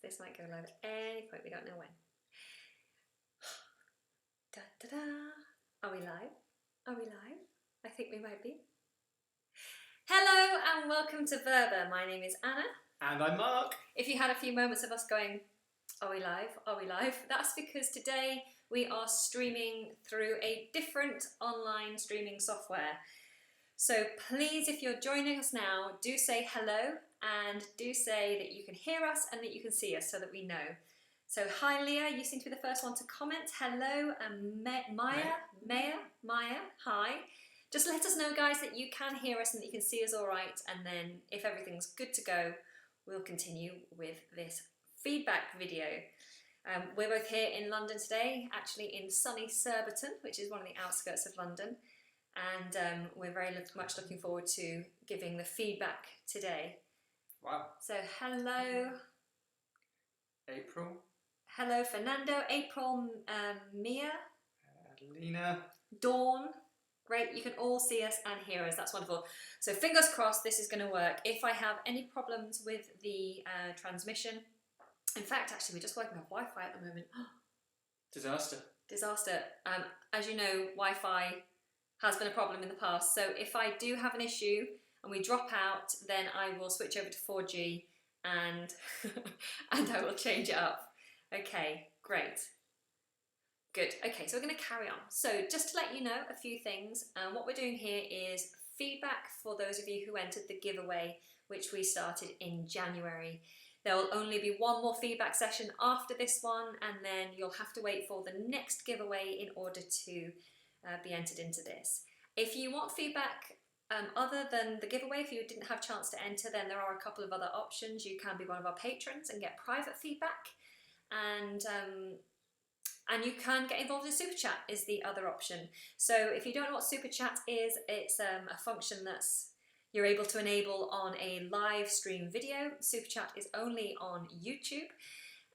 This might go live at any point, we don't know when. Da, da, da. Are we live? Are we live? I think we might be. Hello and welcome to Verba. My name is Anna. And I'm Mark. If you had a few moments of us going, are we live? Are we live? That's because today we are streaming through a different online streaming software. So please, if you're joining us now, do say hello and do say that you can hear us and that you can see us so that we know. So hi Leah, you seem to be the first one to comment. Hello, and Maya, hi. Just let us know, guys, that you can hear us and that you can see us all right, and then if everything's good to go, we'll continue with this feedback video. We're both here in London today, actually in sunny Surbiton, which is one of the outskirts of London, and we're very much looking forward to giving the feedback today. Wow. So hello. April. Hello Fernando, April, Mia. Lena. Dawn. Great, you can all see us and hear us, that's wonderful. So fingers crossed this is going to work. If I have any problems with the transmission, in fact actually we're just working off Wi-Fi at the moment. Disaster. Disaster. As you know, Wi-Fi has been a problem in the past, so if I do have an issue and we drop out, then I will switch over to 4G and, and I will change it up. Okay, great. Good. Okay, so we're going to carry on. So just to let you know a few things, what we're doing here is feedback for those of you who entered the giveaway, which we started in January. There will only be one more feedback session after this one, and then you'll have to wait for the next giveaway in order to be entered into this. If you want feedback other than the giveaway, if you didn't have a chance to enter, then there are a couple of other options. You can be one of our patrons and get private feedback, and you can get involved in Super Chat is the other option. So if you don't know what Super Chat is, it's a function that's you're able to enable on a live stream video. Super Chat is only on YouTube,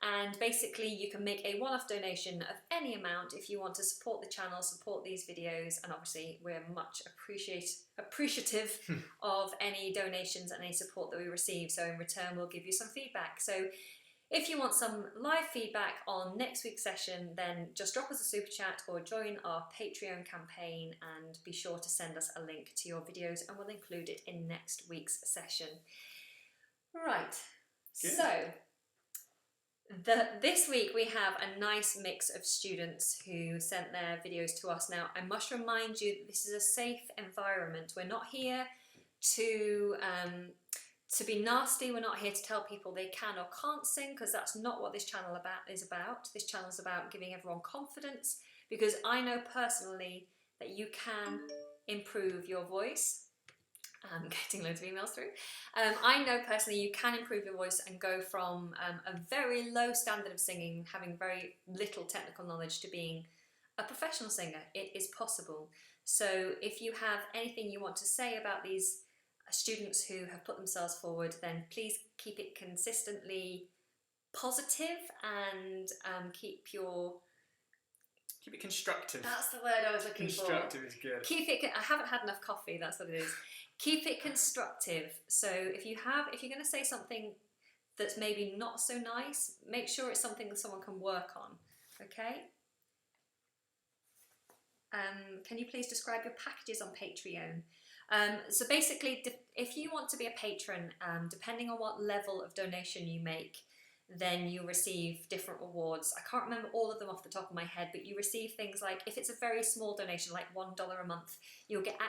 and basically you can make a one-off donation of any amount if you want to support the channel, support these videos, and obviously we're much appreciative of any donations and any support that we receive. So in return we'll give you some feedback. So if you want some live feedback on next week's session, then just drop us a super chat or join our Patreon campaign, and be sure to send us a link to your videos and we'll include it in next week's session. Right, Good. So this week we have a nice mix of students who sent their videos to us. Now I must remind you that this is a safe environment. We're not here to be nasty. We're not here to tell people they can or can't sing, because that's not what this channel is about. This channel is about giving everyone confidence, because I know personally that you can improve your voice. I'm getting loads of emails through. I know personally you can improve your voice and go from a very low standard of singing, having very little technical knowledge, to being a professional singer. It is possible. So if you have anything you want to say about these students who have put themselves forward, then please keep it consistently positive and keep it constructive. That's the word I was looking for. Constructive is good. I haven't had enough coffee, that's what it is. Keep it constructive. So if you're going to say something that's maybe not so nice, make sure it's something that someone can work on. Okay? Can you please describe your packages on Patreon? So basically, if you want to be a patron, depending on what level of donation you make, then you receive different rewards. I can't remember all of them off the top of my head, but you receive things like, if it's a very small donation, like $1 a month, you'll get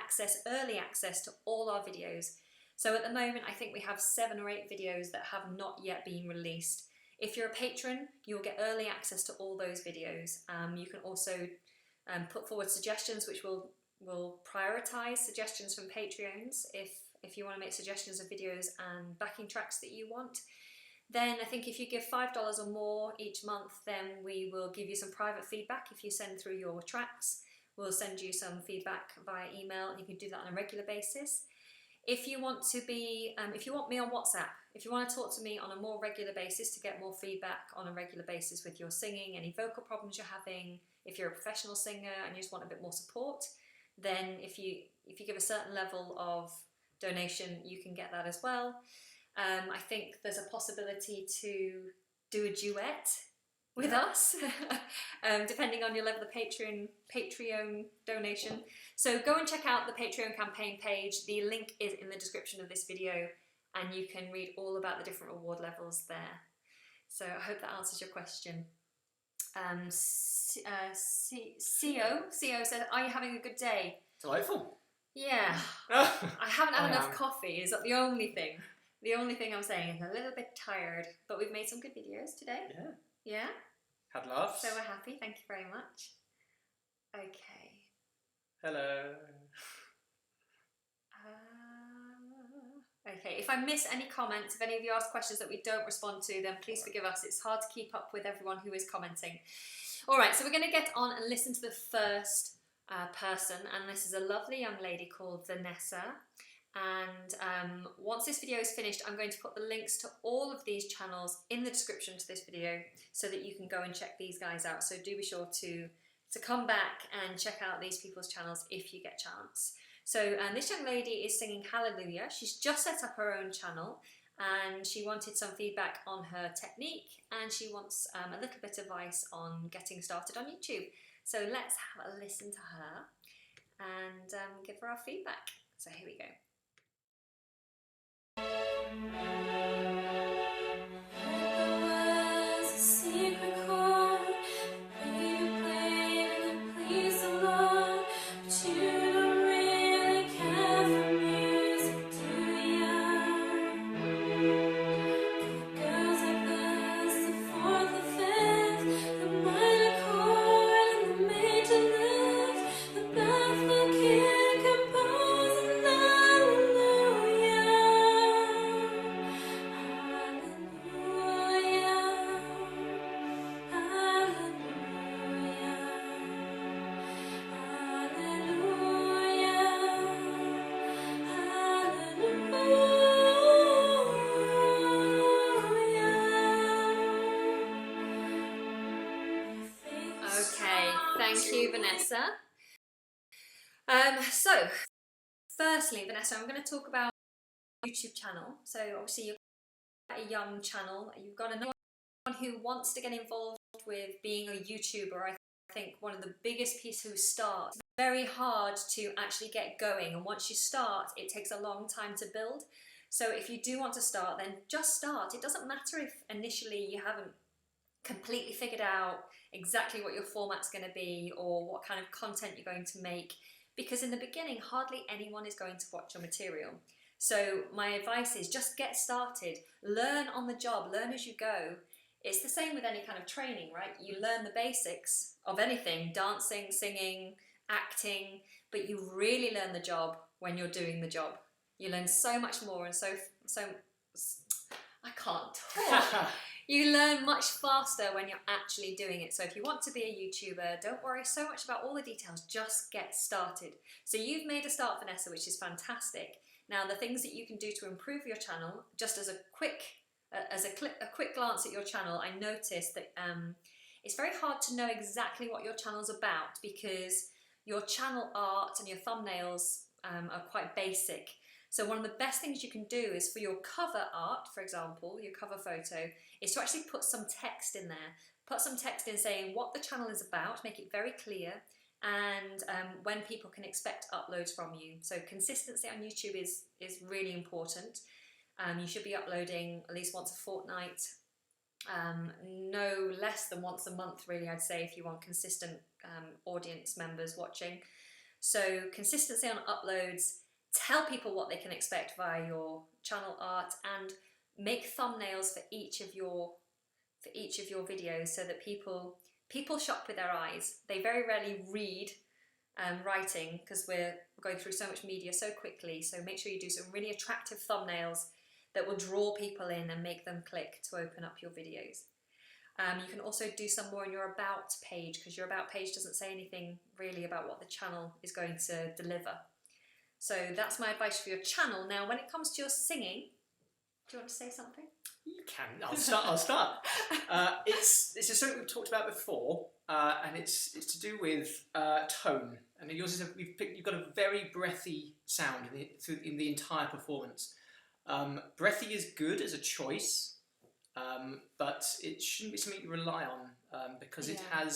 early access to all our videos. So at the moment, I think we have 7 or 8 videos that have not yet been released. If you're a patron, you'll get early access to all those videos. You can also put forward suggestions, which will prioritise suggestions from Patreons. If you want to make suggestions of videos and backing tracks that you want, then I think if you give $5 or more each month, then we will give you some private feedback. If you send through your tracks, we'll send you some feedback via email, and you can do that on a regular basis. If you want me on WhatsApp, if you want to talk to me on a more regular basis to get more feedback on a regular basis with your singing, any vocal problems you're having, if you're a professional singer and you just want a bit more support, then if you give a certain level of donation, you can get that as well. I think there's a possibility to do a duet with us, depending on your level of Patreon donation. So go and check out the Patreon campaign page. The link is in the description of this video, and you can read all about the different reward levels there. So I hope that answers your question. CO said, "Are you having a good day?" Delightful. Yeah. I haven't had enough coffee. Is that the only thing? The only thing I'm saying is a little bit tired, but we've made some good videos today. Yeah. Yeah. Had laughs. So we're happy. Thank you very much. Okay. Hello. Okay. If I miss any comments, if any of you ask questions that we don't respond to, then please forgive us. It's hard to keep up with everyone who is commenting. All right. So we're going to get on and listen to the first person, and this is a lovely young lady called Vanessa. And once this video is finished, I'm going to put the links to all of these channels in the description to this video so that you can go and check these guys out. So do be sure to come back and check out these people's channels if you get a chance. So this young lady is singing Hallelujah. She's just set up her own channel, and she wanted some feedback on her technique, and she wants a little bit of advice on getting started on YouTube. So let's have a listen to her and give her our feedback. So here we go. Thank you, Vanessa. So, firstly, Vanessa, I'm going to talk about your YouTube channel. So, obviously, you're quite a young channel. You've got anyone who wants to get involved with being a YouTuber. I think one of the biggest pieces who start, it's very hard to actually get going. And once you start, it takes a long time to build. So, if you do want to start, then just start. It doesn't matter if initially you haven't completely figured out exactly what your format's going to be or what kind of content you're going to make, because in the beginning hardly anyone is going to watch your material. So my advice is just get started, learn on the job, learn as you go. It's the same with any kind of training, right? You learn the basics of anything, dancing, singing, acting, but you really learn the job when you're doing the job. You learn so much more, and so I can't talk. You learn much faster when you're actually doing it. So if you want to be a YouTuber, don't worry so much about all the details, just get started. So you've made a start, Vanessa, which is fantastic. Now the things that you can do to improve your channel, just as a quick glance at your channel, I noticed that it's very hard to know exactly what your channel's about, because your channel art and your thumbnails are quite basic. So one of the best things you can do is for your cover art, for example, your cover photo, is to actually put some text in there. Put some text in saying what the channel is about, make it very clear, and when people can expect uploads from you. So consistency on YouTube is really important. You should be uploading at least once a fortnight, no less than once a month really, I'd say, if you want consistent audience members watching. So consistency on uploads, tell people what they can expect via your channel art, and make thumbnails for each of your videos so that people shop with their eyes. They very rarely read writing because we're going through so much media so quickly. So make sure you do some really attractive thumbnails that will draw people in and make them click to open up your videos. You can also do some more on your About page, because your About page doesn't say anything really about what the channel is going to deliver. So that's my advice for your channel. Now, when it comes to your singing, do you want to say something? You can. I'll start. This is something we've talked about before, and it's to do with tone. And yours is you've got a very breathy sound in the entire performance. Breathy is good as a choice. but it shouldn't be something you rely on because Yeah.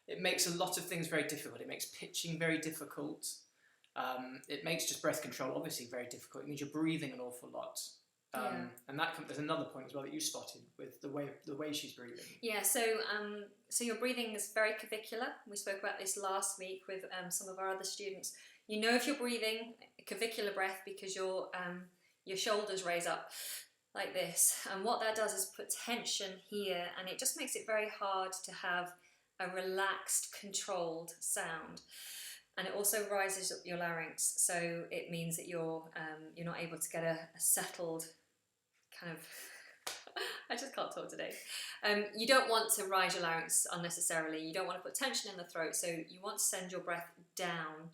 it makes a lot of things very difficult. It makes pitching very difficult. It makes just breath control obviously very difficult. It means you're breathing an awful lot. Yeah. And there's another point as well that you spotted with the way she's breathing. Yeah, so your breathing is very clavicular. We spoke about this last week with some of our other students. You know if you're breathing clavicular breath because your shoulders raise up like this, and what that does is put tension here, and it just makes it very hard to have a relaxed, controlled sound. And it also rises up your larynx, so it means that you're not able to get a settled kind of I just can't talk today. You don't want to rise your larynx unnecessarily. You don't want to put tension in the throat, so you want to send your breath down.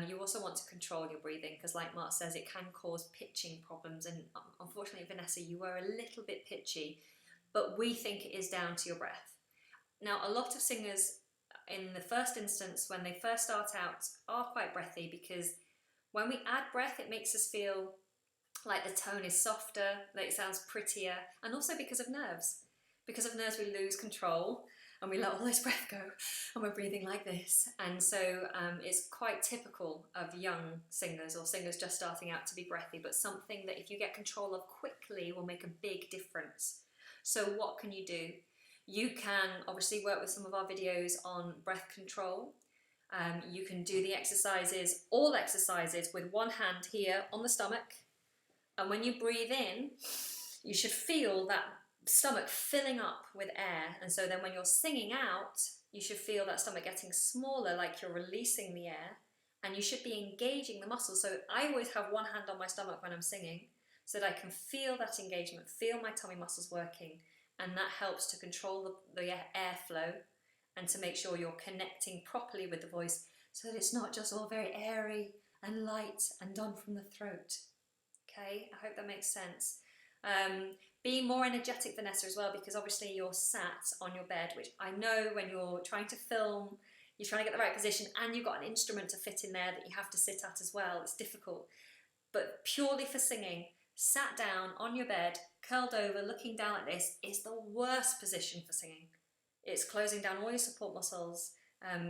You also want to control your breathing because, like Mark says, it can cause pitching problems. And unfortunately, Vanessa, you were a little bit pitchy, but we think it is down to your breath. Now, a lot of singers in the first instance, when they first start out, are quite breathy because when we add breath, it makes us feel like the tone is softer, that it sounds prettier, and also because of nerves. Because of nerves, we lose control and we let all this breath go and we're breathing like this. And so it's quite typical of young singers or singers just starting out to be breathy, but something that if you get control of quickly will make a big difference. So what can you do? You can obviously work with some of our videos on breath control. You can do the exercises, all exercises, with one hand here on the stomach. And when you breathe in, you should feel that stomach filling up with air. And so then when you're singing out, you should feel that stomach getting smaller, like you're releasing the air. And you should be engaging the muscles. So I always have one hand on my stomach when I'm singing so that I can feel that engagement, feel my tummy muscles working. And that helps to control the airflow and to make sure you're connecting properly with the voice so that it's not just all very airy and light and done from the throat. Okay, I hope that makes sense. Be more energetic, Vanessa, as well, because obviously you're sat on your bed, which I know when you're trying to film, you're trying to get the right position and you've got an instrument to fit in there that you have to sit at as well. It's difficult. But purely for singing, sat down on your bed, curled over, looking down like this is the worst position for singing. It's closing down all your support muscles.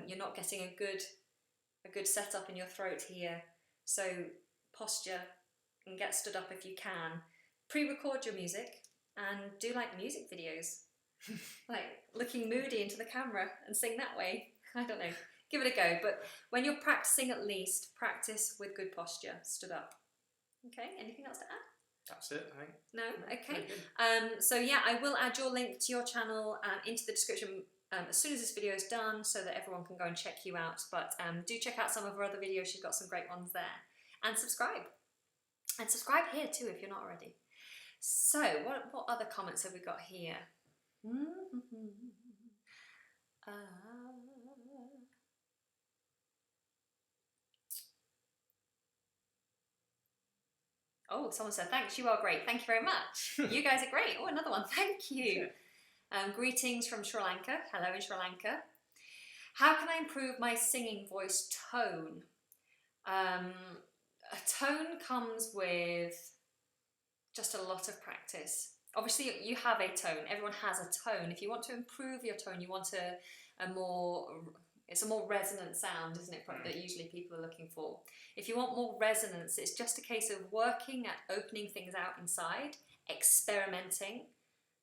You're not getting a good setup in your throat here. So posture and get stood up if you can. Pre-record your music and do like music videos. Like looking moody into the camera and sing that way. I don't know. Give it a go. But when you're practicing, at least practice with good posture, stood up. Okay, anything else to add? That's it, I think. No? Okay. So yeah, I will add your link to your channel into the description as soon as this video is done so that everyone can go and check you out. But do check out some of her other videos. She's got some great ones there. And subscribe. And subscribe here too if you're not already. So, what other comments have we got here? Oh, someone said, thanks, you are great. Thank you very much. You guys are great. Oh, another one. Thank you. Greetings from Sri Lanka. Hello in Sri Lanka. How can I improve my singing voice tone? A tone comes with just a lot of practice. Obviously, you have a tone. Everyone has a tone. If you want to improve your tone, you want it's a more resonant sound, isn't it, that usually people are looking for. If you want more resonance, it's just a case of working at opening things out inside, experimenting.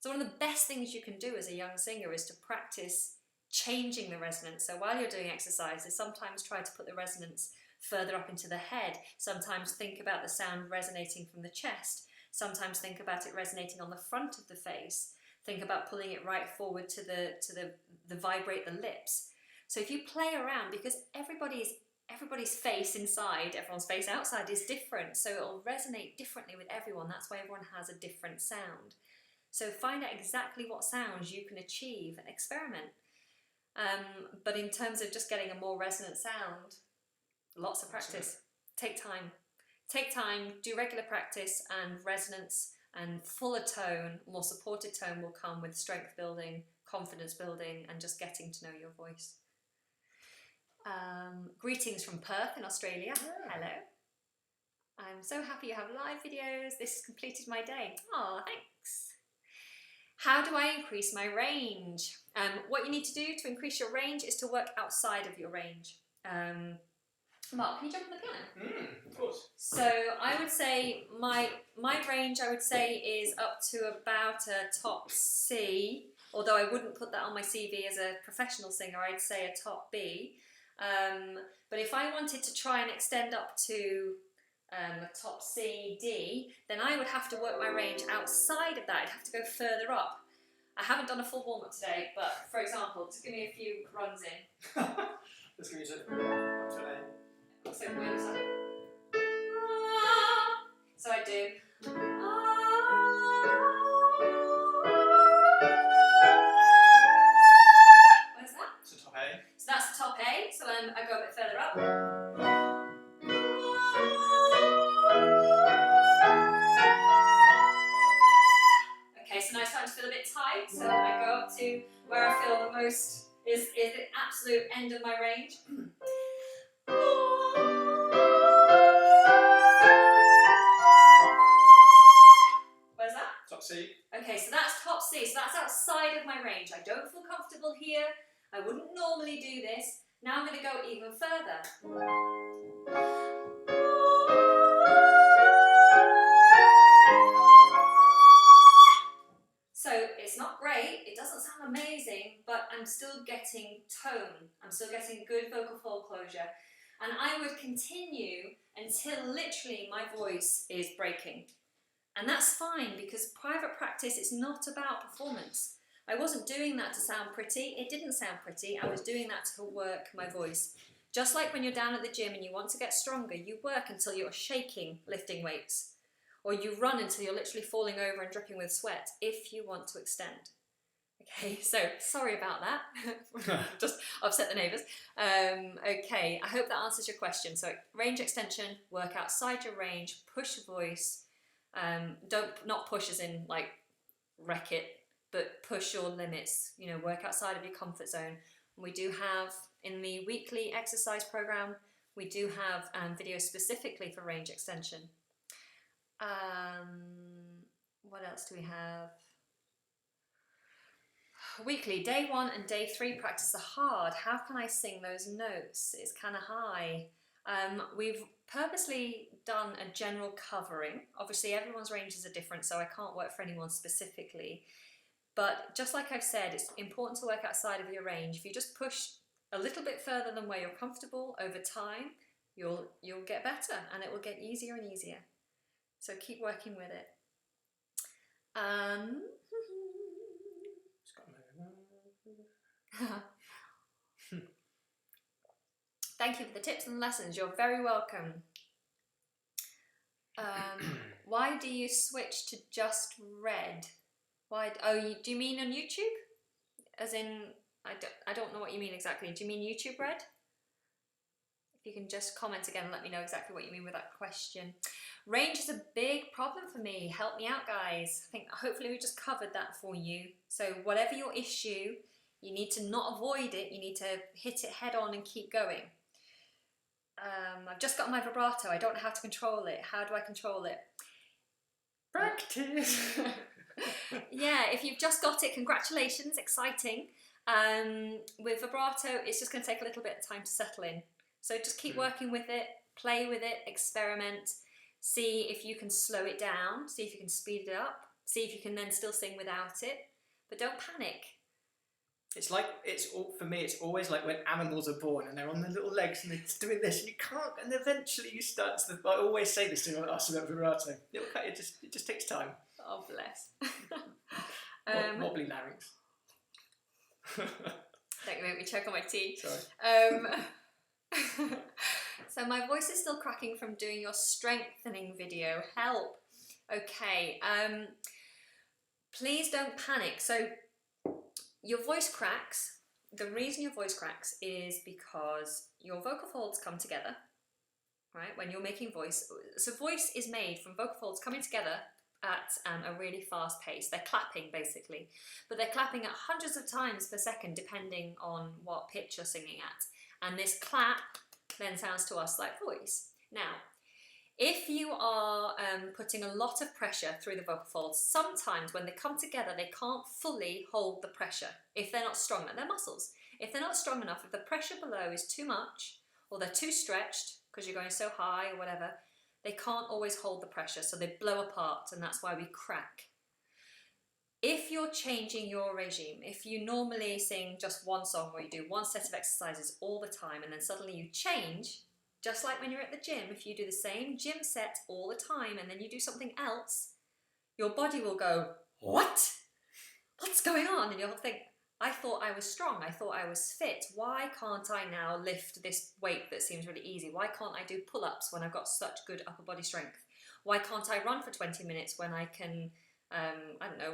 So one of the best things you can do as a young singer is to practice changing the resonance. So while you're doing exercises, sometimes try to put the resonance further up into the head. Sometimes think about the sound resonating from the chest. Sometimes think about it resonating on the front of the face. Think about pulling it right forward to the vibrate the lips. So if you play around, because everybody's face inside, everyone's face outside is different, so it'll resonate differently with everyone. That's why everyone has a different sound. So find out exactly what sounds you can achieve and experiment. But in terms of just getting a more resonant sound, lots of practice. Take time. Take time, do regular practice, and resonance and fuller tone, more supported tone will come with strength building, confidence building, and just getting to know your voice. Greetings from Perth in Australia. Yeah. Hello. I'm so happy you have live videos. This has completed my day. Oh, thanks. How do I increase my range? What you need to do to increase your range is to work outside of your range. Mark, can you jump on the piano? Of course. So I would say my range, I would say, is up to about a top C, although I wouldn't put that on my CV as a professional singer. I'd say a top B. But if I wanted to try and extend up to a top C, D, then I would have to work my range outside of that. I'd have to go further up. I haven't done a full warm-up today, but for example, just give me a few runs in. Let's give you a So the other side. So I do. Where's that? It's a top A. So that's the top A. So then I go a bit further up. Okay, so now it's starting to feel a bit tight. So I go up to where I feel the most is the absolute end of my range. Where's that? Top C. Okay, so that's top C, so that's outside of my range. I don't feel comfortable here. I wouldn't normally do this. Now I'm going to go even further. So it's not great, it doesn't sound amazing, but I'm still getting tone. I'm still getting good vocal fold closure. And I would continue until literally my voice is breaking. And that's fine, because private practice is not about performance. I wasn't doing that to sound pretty. It didn't sound pretty. I was doing that to work my voice. Just like when you're down at the gym and you want to get stronger, you work until you're shaking lifting weights. Or you run until you're literally falling over and dripping with sweat if you want to extend. Okay, so sorry about that. Just upset the neighbours. Okay, I hope that answers your question. So range extension, work outside your range, push your voice. Not push as in like wreck it, but push your limits, you know, work outside of your comfort zone. And we do have, in the weekly exercise program, we do have videos specifically for range extension. What else do we have? Weekly, day 1 and day 3 practice are hard. How can I sing those notes? It's kind of high. We've purposely done a general covering. Obviously everyone's ranges are different, so I can't work for anyone specifically. But just like I've said, it's important to work outside of your range. If you just push a little bit further than where you're comfortable over time, you'll get better and it will get easier and easier. So keep working with it. Thank you for the tips and lessons. You're very welcome. Why do you switch to just red? Why? Oh, do you mean on YouTube? As in, I don't know what you mean exactly. Do you mean YouTube red? If you can just comment again and let me know exactly what you mean with that question. Range is a big problem for me. Help me out, guys. I think hopefully we just covered that for you. So whatever your issue, you need to not avoid it. You need to hit it head on and keep going. I've just got my vibrato. I don't know how to control it. How do I control it? Practice. Yeah, if you've just got it, congratulations, exciting. With vibrato, it's just going to take a little bit of time to settle in. So just keep working with it, play with it, experiment, see if you can slow it down, see if you can speed it up, see if you can then still sing without it, but don't panic. It's like, for me, it's always like when animals are born and they're on their little legs and they're just doing this and you can't, and eventually you start to, I always say this to us about vibrato, it just takes time. Oh, bless. Wobbly larynx. Don't make me choke on my tea. Sorry. So my voice is still cracking from doing your strengthening video. Help. Okay. Please don't panic. So your voice cracks. The reason your voice cracks is because your vocal folds come together, right? When you're making voice. So voice is made from vocal folds coming together at a really fast pace. They're clapping basically, but they're clapping at hundreds of times per second depending on what pitch you're singing at. And this clap then sounds to us like voice. Now, If you are putting a lot of pressure through the vocal folds, sometimes when they come together, they can't fully hold the pressure if they're not strong enough. They're muscles. If they're not strong enough, if the pressure below is too much or they're too stretched because you're going so high or whatever, they can't always hold the pressure, so they blow apart, and that's why we crack. If you're changing your regime, if you normally sing just one song or you do one set of exercises all the time and then suddenly you change, just like when you're at the gym, if you do the same gym set all the time and then you do something else, your body will go, what? What's going on? And you'll think, I thought I was strong, I thought I was fit. Why can't I now lift this weight that seems really easy? Why can't I do pull-ups when I've got such good upper body strength? Why can't I run for 20 minutes when I can,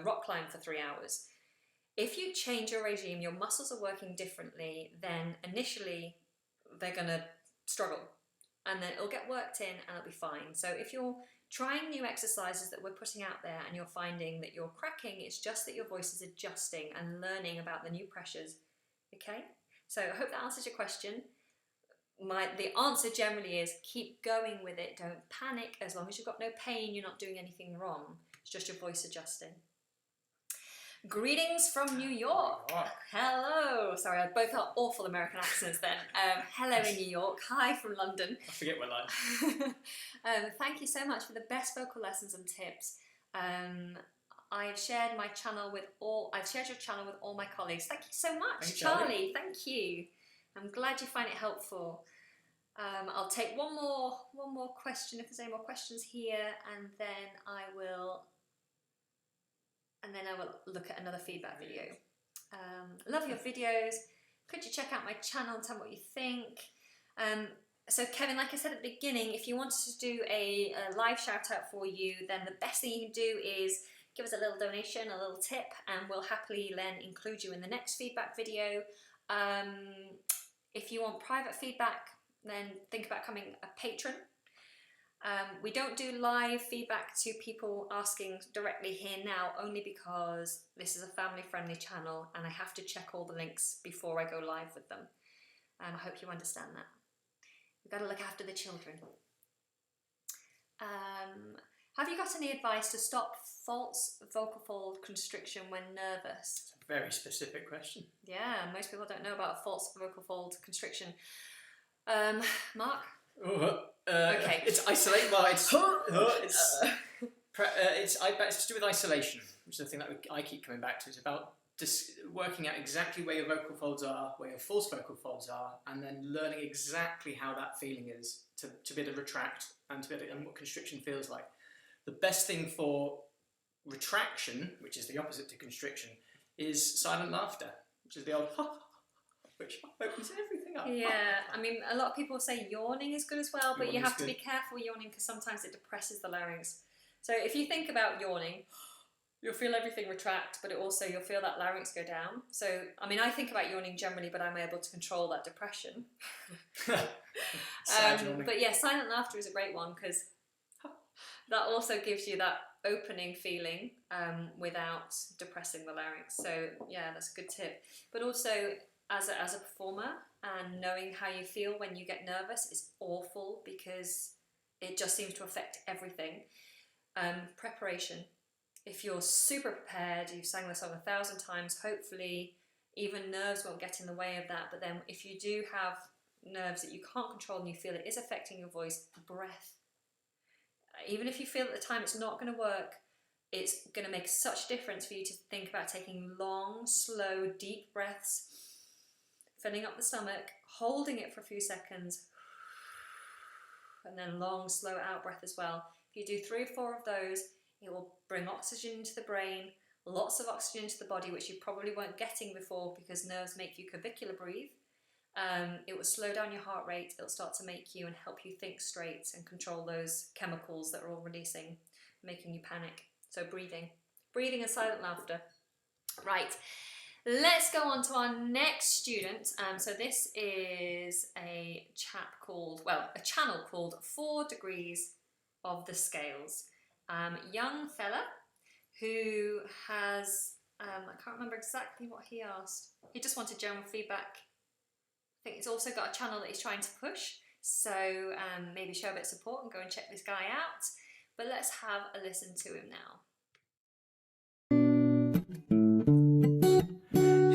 rock climb for 3 hours? If you change your regime, your muscles are working differently, then initially they're going to struggle. And then it'll get worked in and it'll be fine. So if you're trying new exercises that we're putting out there and you're finding that you're cracking, it's just that your voice is adjusting and learning about the new pressures. Okay? So I hope that answers your question. The answer generally is keep going with it. Don't panic. As long as you've got no pain, you're not doing anything wrong. It's just your voice adjusting. Greetings from New York. Hello. Sorry, I both are awful American accents then. Hello in New York. Hi from London. I forget what line. Thank you so much for the best vocal lessons and tips. I've shared your channel with all my colleagues. Thank you so much, Thanks, Charlie. Thank you. I'm glad you find it helpful. I'll take one more question if there's any more questions here, and then I will look at another feedback video. Love your videos. Could you check out my channel and tell me what you think? So Kevin, like I said at the beginning, if you wanted to do a live shout out for you, then the best thing you can do is give us a little donation, a little tip, and we'll happily then include you in the next feedback video. If you want private feedback, then think about becoming a patron. We don't do live feedback to people asking directly here now, only because this is a family-friendly channel and I have to check all the links before I go live with them. I hope you understand that. We've got to look after the children. Have you got any advice to stop false vocal fold constriction when nervous? It's a very specific question. Yeah, most people don't know about false vocal fold constriction. Mark? Okay. It's isolate. Well, it's to do with isolation, which is the thing that I keep coming back to. It's about just working out exactly where your vocal folds are, where your false vocal folds are, and then learning exactly how that feeling is to be able to retract and what constriction feels like. The best thing for retraction, which is the opposite to constriction, is silent laughter, which is the old ha, which opens everything up. Yeah, I mean, a lot of people say yawning is good as well, but you have to good. be careful yawning because sometimes it depresses the larynx. So if you think about yawning, you'll feel everything retract, but you'll feel that larynx go down. So, I mean, I think about yawning generally, but I'm able to control that depression. But yeah, silent laughter is a great one because that also gives you that opening feeling without depressing the larynx. So yeah, that's a good tip. But also, as a performer, and knowing how you feel when you get nervous is awful because it just seems to affect everything. Preparation. If you're super prepared, you've sang the song 1,000 times, hopefully even nerves won't get in the way of that. But then if you do have nerves that you can't control and you feel it is affecting your voice, breath. Even if you feel at the time it's not going to work, it's going to make such a difference for you to think about taking long, slow, deep breaths, filling up the stomach, holding it for a few seconds, and then long, slow out breath as well. If you do 3 or 4 of those, it will bring oxygen into the brain, lots of oxygen into the body, which you probably weren't getting before because nerves make you clavicular breathe. It will slow down your heart rate, it'll start to make you and help you think straight and control those chemicals that are all releasing, making you panic. So breathing and silent laughter. Right, let's go on to our next student. So this is a channel called 4 Degrees of the Scales. Young fella who has, I can't remember exactly what he asked. He just wanted general feedback. I think he's also got a channel that he's trying to push. So maybe show a bit of support and go and check this guy out. But let's have a listen to him now.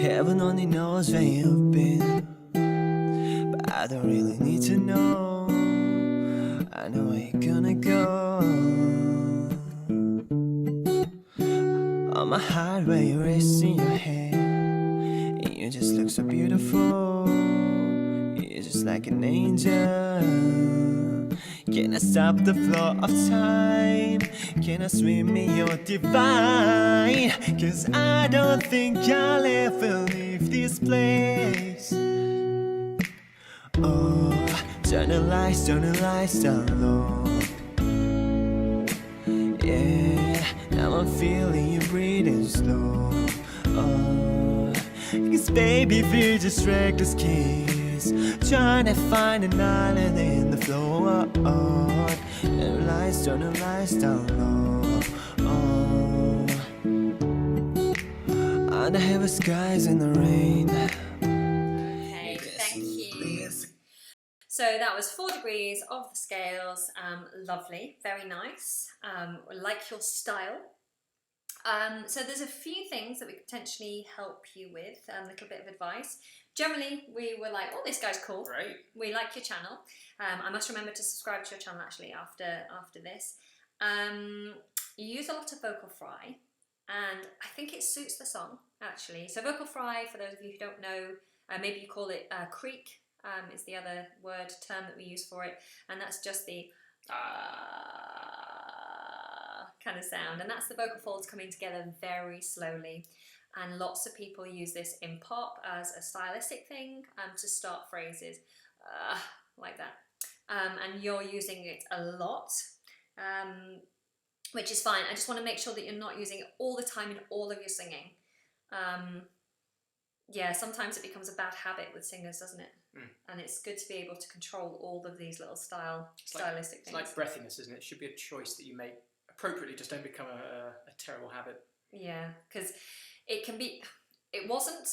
Heaven only knows where you've been, but I don't really need to know. I know where you're gonna go. On my heart where you're resting your head, you just look so beautiful. You're just like an angel. Can I stop the flow of time? Can I swim in your divine? 'Cause I don't think I'll ever leave this place. Oh, turn the lights down low. Yeah, now I'm feeling you breathing slow. Oh, 'cause baby, we're just reckless kids, trying to find an island in the flow. Oh, turn the lights down low. Oh, under heavy skies in the rain. Okay, thank you. So that was 4 degrees of the scales. Lovely, very nice. Like your style. So there's a few things that we could potentially help you with, a little bit of advice. Generally, we were like, oh, this guy's cool. Great. We like your channel. I must remember to subscribe to your channel actually after this. You use a lot of vocal fry, and I think it suits the song actually. So vocal fry, for those of you who don't know, maybe you call it creak, is the other term that we use for it, and that's just the kind of sound, and that's the vocal folds coming together very slowly. And lots of people use this in pop as a stylistic thing to start phrases like that. And you're using it a lot, which is fine. I just want to make sure that you're not using it all the time in all of your singing. Yeah, sometimes it becomes a bad habit with singers, doesn't it? And it's good to be able to control all of these little stylistic things. It's like breathiness, isn't it? It should be a choice that you make appropriately. Just don't become a terrible habit. Yeah, because it can be. It wasn't,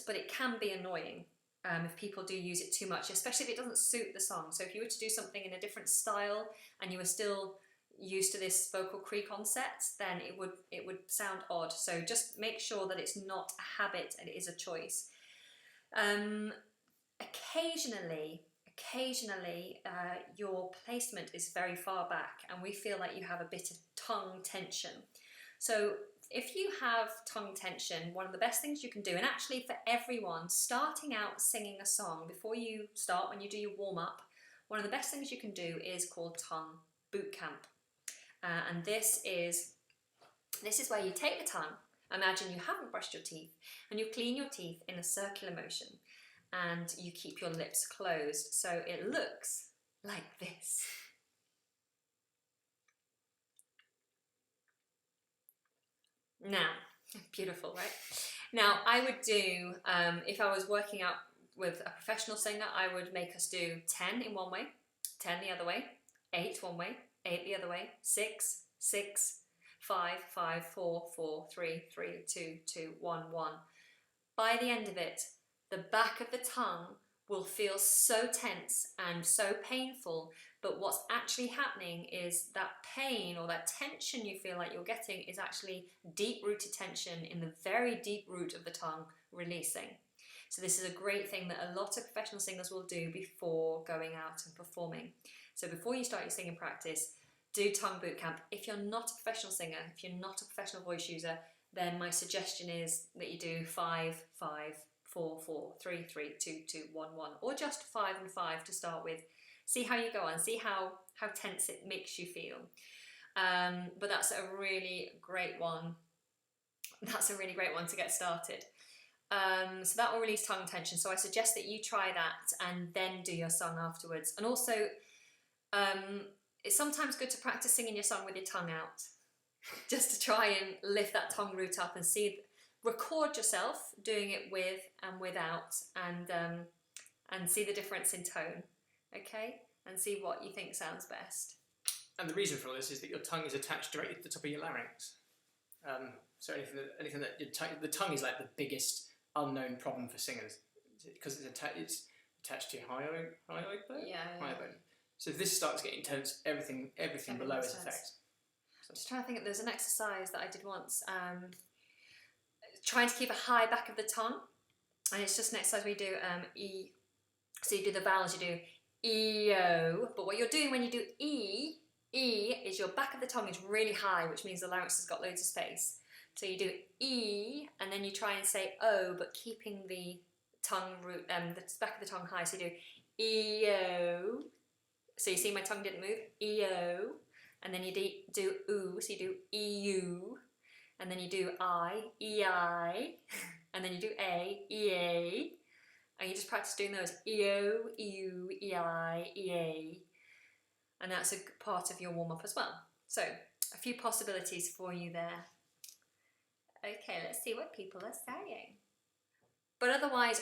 but it can be annoying if people do use it too much, especially if it doesn't suit the song. So if you were to do something in a different style and you were still used to this vocal creak on set, then it would sound odd. So just make sure that it's not a habit and it is a choice. Occasionally your placement is very far back and we feel like you have a bit of tongue tension. So if you have tongue tension, one of the best things you can do, and actually for everyone starting out singing a song, before you start, when you do your warm-up, one of the best things you can do is called tongue boot camp. And this is where you take the tongue, imagine you haven't brushed your teeth, and you clean your teeth in a circular motion, and you keep your lips closed so it looks like this. Now, beautiful, right? Now, I would do, if I was working out with a professional singer, I would make us do 10 in one way, 10 the other way, 8 one way, 8 the other way, 6, 6, 5, 5, 4, 4, 3, 3, 2, 2, 1, 1. By the end of it, the back of the tongue will feel so tense and so painful, but what's actually happening is that pain or that tension you feel like you're getting is actually deep-rooted tension in the very deep root of the tongue releasing. So this is a great thing that a lot of professional singers will do before going out and performing. So before you start your singing practice, do tongue boot camp. If you're not a professional singer, if you're not a professional voice user, then my suggestion is that you do 5, 5, 4, 4, 3, 3, 2, 2, 1, 1, or just 5 and 5 to start with. See how you go on, see how tense it makes you feel. But that's a really great one. That's a really great one to get started. So that will release tongue tension. So I suggest that you try that and then do your song afterwards. And also, it's sometimes good to practice singing your song with your tongue out, just to try and lift that tongue root up and record yourself doing it with and without, and see the difference in tone, okay? And see what you think sounds best. And the reason for all this is that your tongue is attached directly to the top of your larynx. So anything that the tongue is like the biggest unknown problem for singers, because it's attached to your hyoid bone. Yeah. Hyoid. So if this starts getting tense, everything below is affected. Just trying to think. There's an exercise that I did once. Trying to keep a high back of the tongue, and it's just an exercise where you do e. So you do the vowels. You do e-o, but what you're doing when you do e is your back of the tongue is really high, which means the larynx has got loads of space. So you do e, and then you try and say o, but keeping the tongue root, the back of the tongue high. So you do e-o. So you see my tongue didn't move. E-o. And then you do oo, so you do e-u. And then you do I, E-I. And then you do A, E-A. And you just practice doing those. E-o, E-u, E-I, E-A. And that's a part of your warm-up as well. So, a few possibilities for you there. Okay, let's see what people are saying. But otherwise,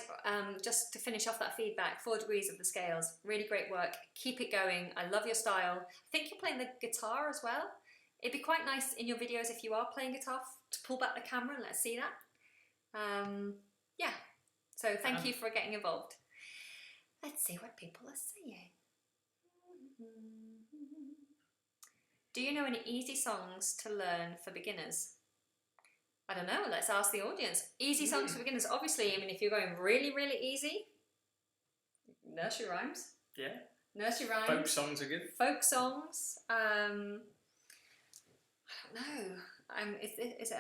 just to finish off that feedback, 4 degrees of the scales, really great work. Keep it going. I love your style. I think you're playing the guitar as well. It'd be quite nice in your videos if you are playing guitar to pull back the camera and let's see that. Yeah. So thank you for getting involved. Let's see what people are saying. Do you know any easy songs to learn for beginners? I don't know, let's ask the audience. Easy songs for beginners. Obviously, I mean, if you're going really, really easy, nursery rhymes. Yeah. Nursery rhymes. Folk songs are good. Folk songs. I don't know. Is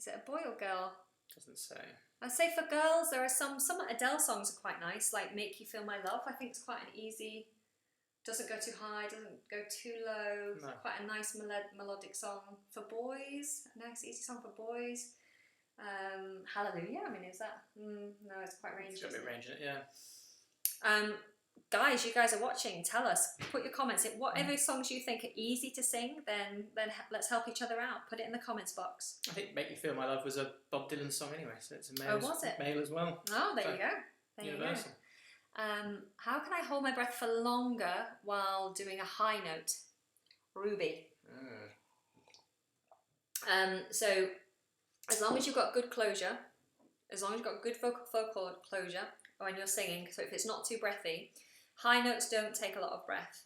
it a boy or girl? Doesn't say. I'd say for girls, there are some Adele songs are quite nice, like Make You Feel My Love. I think it's quite an easy, doesn't go too high, doesn't go too low. No. Quite a nice melodic song. For boys, a nice easy song for boys. Hallelujah, I mean, is that? No, it's quite rangy. It's got a bit range in it, yeah. Guys, you guys are watching, tell us, put your comments in. Whatever songs you think are easy to sing, then let's help each other out. Put it in the comments box. I think Make You Feel My Love was a Bob Dylan song anyway, so it's a male, was it? male as well. Oh, there So, you go. There universal. you go. How can I hold my breath for longer while doing a high note? Ruby. So, as long as you've got good closure, as long as you've got good vocal closure when you're singing, so if it's not too breathy, high notes don't take a lot of breath.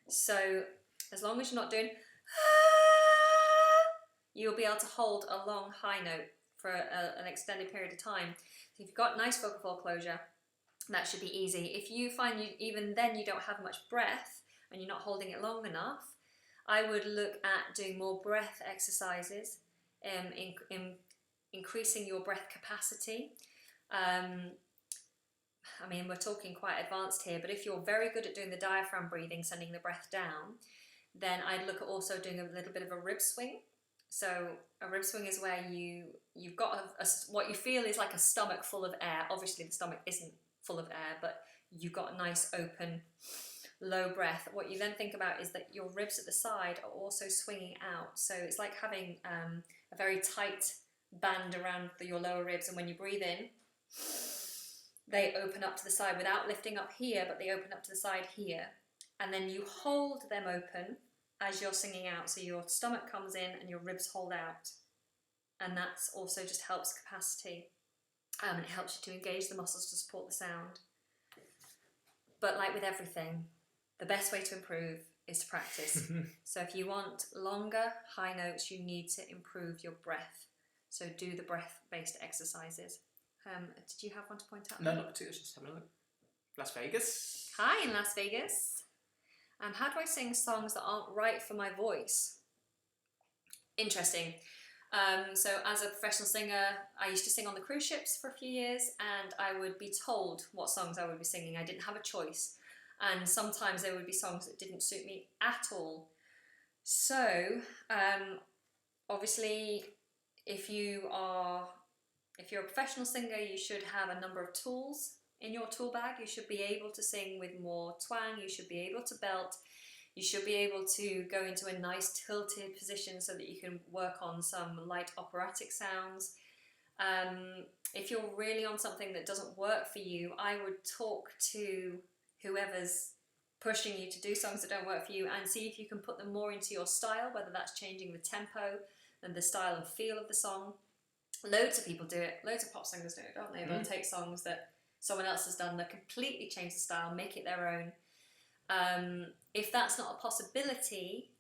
So, as long as you're not doing you'll be able to hold a long high note for an extended period of time. So if you've got nice vocal closure, that should be easy. If you find even then you don't have much breath and you're not holding it long enough, I would look at doing more breath exercises, increasing your breath capacity. I mean, we're talking quite advanced here, but if you're very good at doing the diaphragm breathing, sending the breath down, then I'd look at also doing a little bit of a rib swing. So a rib swing is where you've got what you feel is like a stomach full of air. Obviously the stomach isn't full of air, but you've got a nice open, low breath. What you then think about is that your ribs at the side are also swinging out. So it's like having a very tight band around your lower ribs, and when you breathe in, they open up to the side without lifting up here, but they open up to the side here. And then you hold them open as you're singing out. So your stomach comes in and your ribs hold out. And that's also just helps capacity. It helps you to engage the muscles to support the sound. But like with everything, the best way to improve is to practice. So if you want longer high notes, you need to improve your breath. So do the breath-based exercises. Did you have one to point out? No, not particularly. Just having a look. Las Vegas. Hi in Las Vegas. How do I sing songs that aren't right for my voice? Interesting. So as a professional singer, I used to sing on the cruise ships for a few years, and I would be told what songs I would be singing. I didn't have a choice. And sometimes there would be songs that didn't suit me at all. So, obviously, if you're a professional singer, you should have a number of tools in your tool bag. You should be able to sing with more twang. You should be able to belt. You should be able to go into a nice tilted position so that you can work on some light operatic sounds. If you're really on something that doesn't work for you, I would talk to whoever's pushing you to do songs that don't work for you and see if you can put them more into your style, whether that's changing the tempo and the style and feel of the song. Loads of people do it. Loads of pop singers do it, don't they? They'll take songs that someone else has done, they completely change the style, make it their own. If that's not a possibility,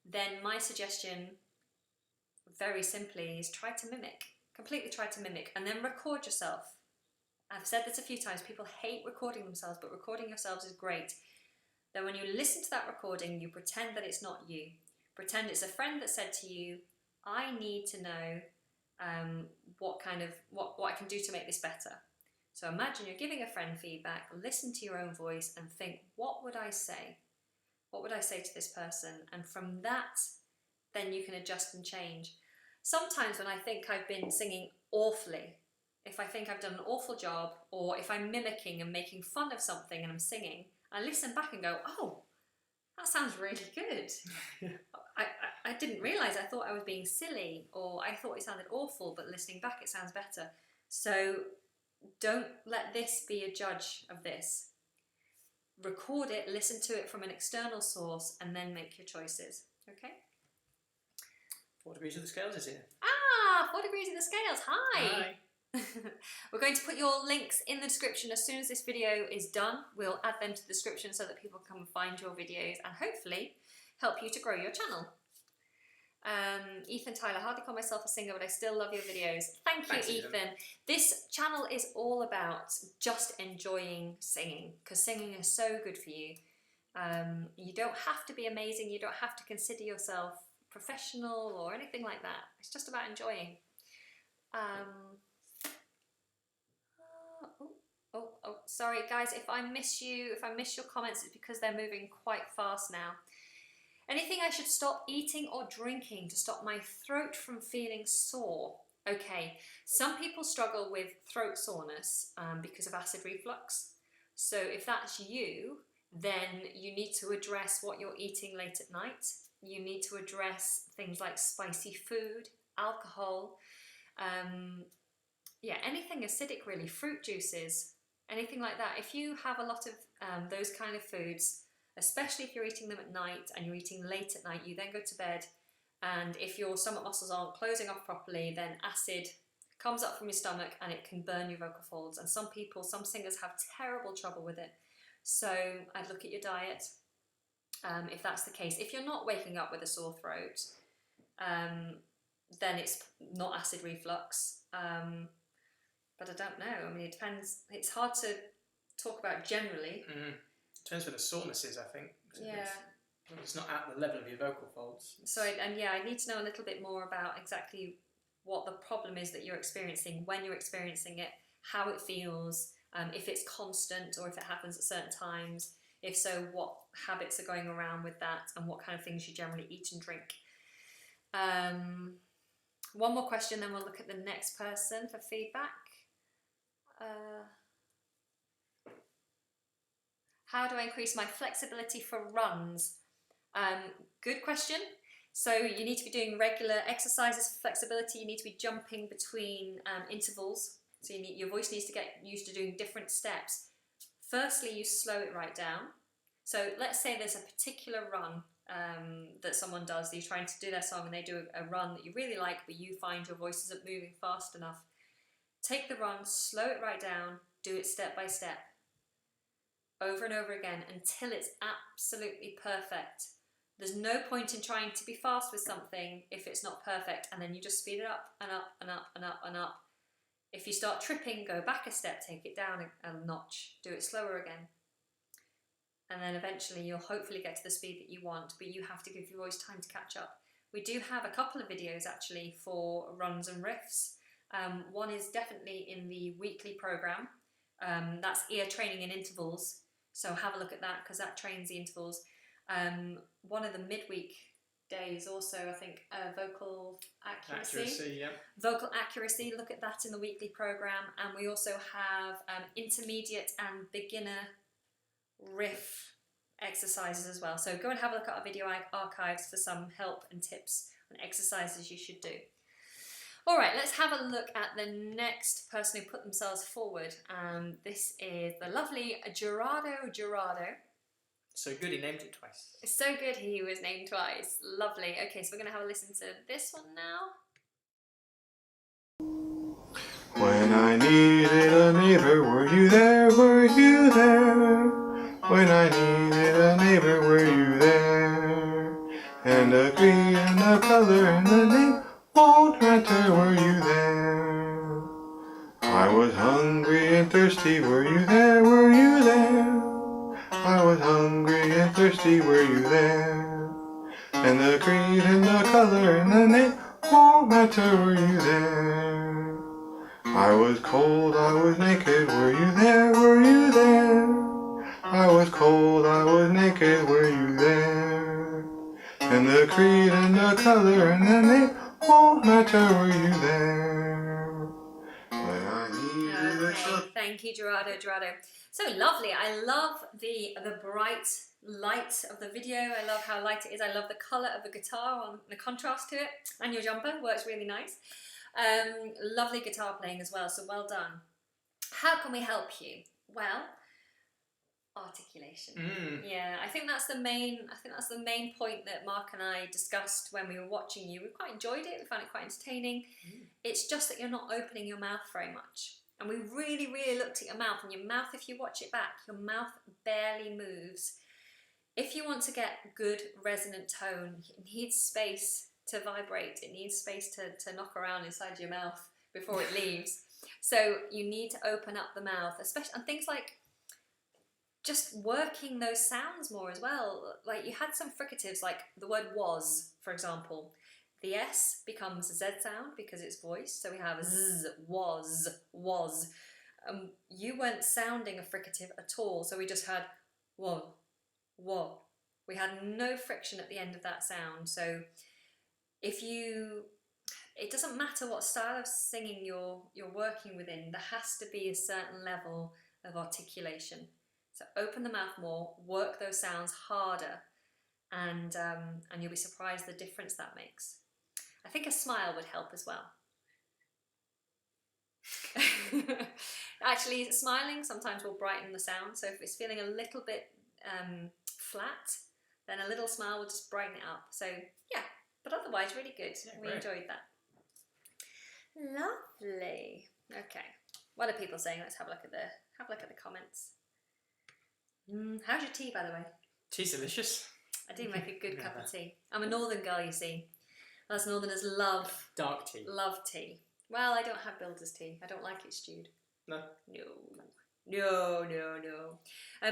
then my suggestion, very simply, is try to mimic. Completely try to mimic, and then record yourself. I've said this a few times, people hate recording themselves, but recording yourselves is great. Then when you listen to that recording, you pretend that it's not you. Pretend it's a friend that said to you, I need to know what I can do to make this better. So imagine you're giving a friend feedback, listen to your own voice and think, what would I say? What would I say to this person? And from that, then you can adjust and change. Sometimes when I think I've been singing awfully, if I think I've done an awful job, or if I'm mimicking and making fun of something and I'm singing, I listen back and go, oh, that sounds really good. I didn't realise, I thought I was being silly, or I thought it sounded awful, but listening back it sounds better. So don't let this be a judge of this. Record it, listen to it from an external source, and then make your choices. Okay? 4 Degrees of the Scales is here. 4 Degrees of the Scales, hi! Hi. We're going to put your links in the description as soon as this video is done. We'll add them to the description so that people can find your videos and hopefully help you to grow your channel. Ethan Tyler, hardly call myself a singer, but I still love your videos. Thanks, Ethan. This channel is all about just enjoying singing, because singing is so good for you. You don't have to be amazing, you don't have to consider yourself professional or anything like that. It's just about enjoying. Sorry guys, if I miss your comments, it's because they're moving quite fast now. Anything I should stop eating or drinking to stop my throat from feeling sore? Okay, some people struggle with throat soreness because of acid reflux. So if that's you, then you need to address what you're eating late at night. You need to address things like spicy food, alcohol, anything acidic really, fruit juices, anything like that. If you have a lot of those kind of foods, especially if you're eating them at night and you're eating late at night, you then go to bed, and if your stomach muscles aren't closing off properly, then acid comes up from your stomach and it can burn your vocal folds. And some singers have terrible trouble with it. So I'd look at your diet if that's the case. If you're not waking up with a sore throat, then it's not acid reflux. But I don't know. I mean, it depends. It's hard to talk about generally. Depends where the soreness is, I think. Yeah. It's not at the level of your vocal folds. So, I need to know a little bit more about exactly what the problem is that you're experiencing, when you're experiencing it, how it feels, if it's constant or if it happens at certain times. If so, what habits are going around with that, and what kind of things you generally eat and drink. One more question, then we'll look at the next person for feedback. How do I increase my flexibility for runs? Good question. So you need to be doing regular exercises for flexibility. You need to be jumping between intervals. So your voice needs to get used to doing different steps. Firstly, you slow it right down. So let's say there's a particular run that someone does. They're trying to do their song and they do a run that you really like, but you find your voice isn't moving fast enough. Take the run, slow it right down, do it step by step, over and over again until it's absolutely perfect. There's no point in trying to be fast with something if it's not perfect, and then you just speed it up and up and up and up and up. If you start tripping, go back a step, take it down a notch, do it slower again. And then eventually you'll hopefully get to the speed that you want, but you have to give your voice time to catch up. We do have a couple of videos actually for runs and riffs. One is definitely in the weekly program. That's ear training in intervals. So have a look at that, because that trains the intervals. One of the midweek days also, I think, vocal accuracy. Vocal accuracy, look at that in the weekly program. And we also have intermediate and beginner riff exercises as well. So go and have a look at our video archives for some help and tips on exercises you should do. All right, let's have a look at the next person who put themselves forward. This is the lovely Gerardo. So good, he named it twice. It's so good he was named twice. Lovely. Okay, so we're going to have a listen to this one now. When I needed a neighbor, were you there? Were you there? When I needed a neighbor, were you there? And the creed and the color and the name won't matter, were you there? I was hungry and thirsty, were you there? Were you there? I was hungry and thirsty, were you there? And the creed and the color and the name won't matter, were you there? I was cold, I was naked, were you there? Were you there? I was cold, I was naked, were you there? And the creed and the color and the name won't matter, were you there? When I needed a Okay, thank you, Gerardo. So lovely. I love the bright light of the video. I love how light it is. I love the colour of the guitar and the contrast to it. And your jumper works really nice. Lovely guitar playing as well, so well done. How can we help you? Well, articulation. Yeah, I think that's the main point that Mark and I discussed when we were watching you. We quite enjoyed it. We found it quite entertaining. It's just that you're not opening your mouth very much. And we really, really looked at your mouth, and your mouth, if you watch it back, your mouth barely moves. If you want to get good resonant tone, it needs space to vibrate. It needs space to knock around inside your mouth before it leaves. So you need to open up the mouth, especially on things like just working those sounds more as well. Like you had some fricatives, like the word was, for example. The S becomes a Z sound because it's voice. So we have Z, was. You weren't sounding a fricative at all. So we just had whoa. We had no friction at the end of that sound. So it doesn't matter what style of singing you're working within, there has to be a certain level of articulation. So open the mouth more, work those sounds harder, and you'll be surprised the difference that makes. I think a smile would help as well. Actually, smiling sometimes will brighten the sound, so if it's feeling a little bit flat, then a little smile will just brighten it up. So yeah, but otherwise really good. Yeah, we enjoyed that. Lovely. Okay, what are people saying? Let's have a look at the comments. How's your tea, by the way? Tea's delicious. I do make a good cup of tea. I'm a northern girl, you see. Us northerners love dark tea. Love tea. Well, I don't have builder's tea. I don't like it stewed. No.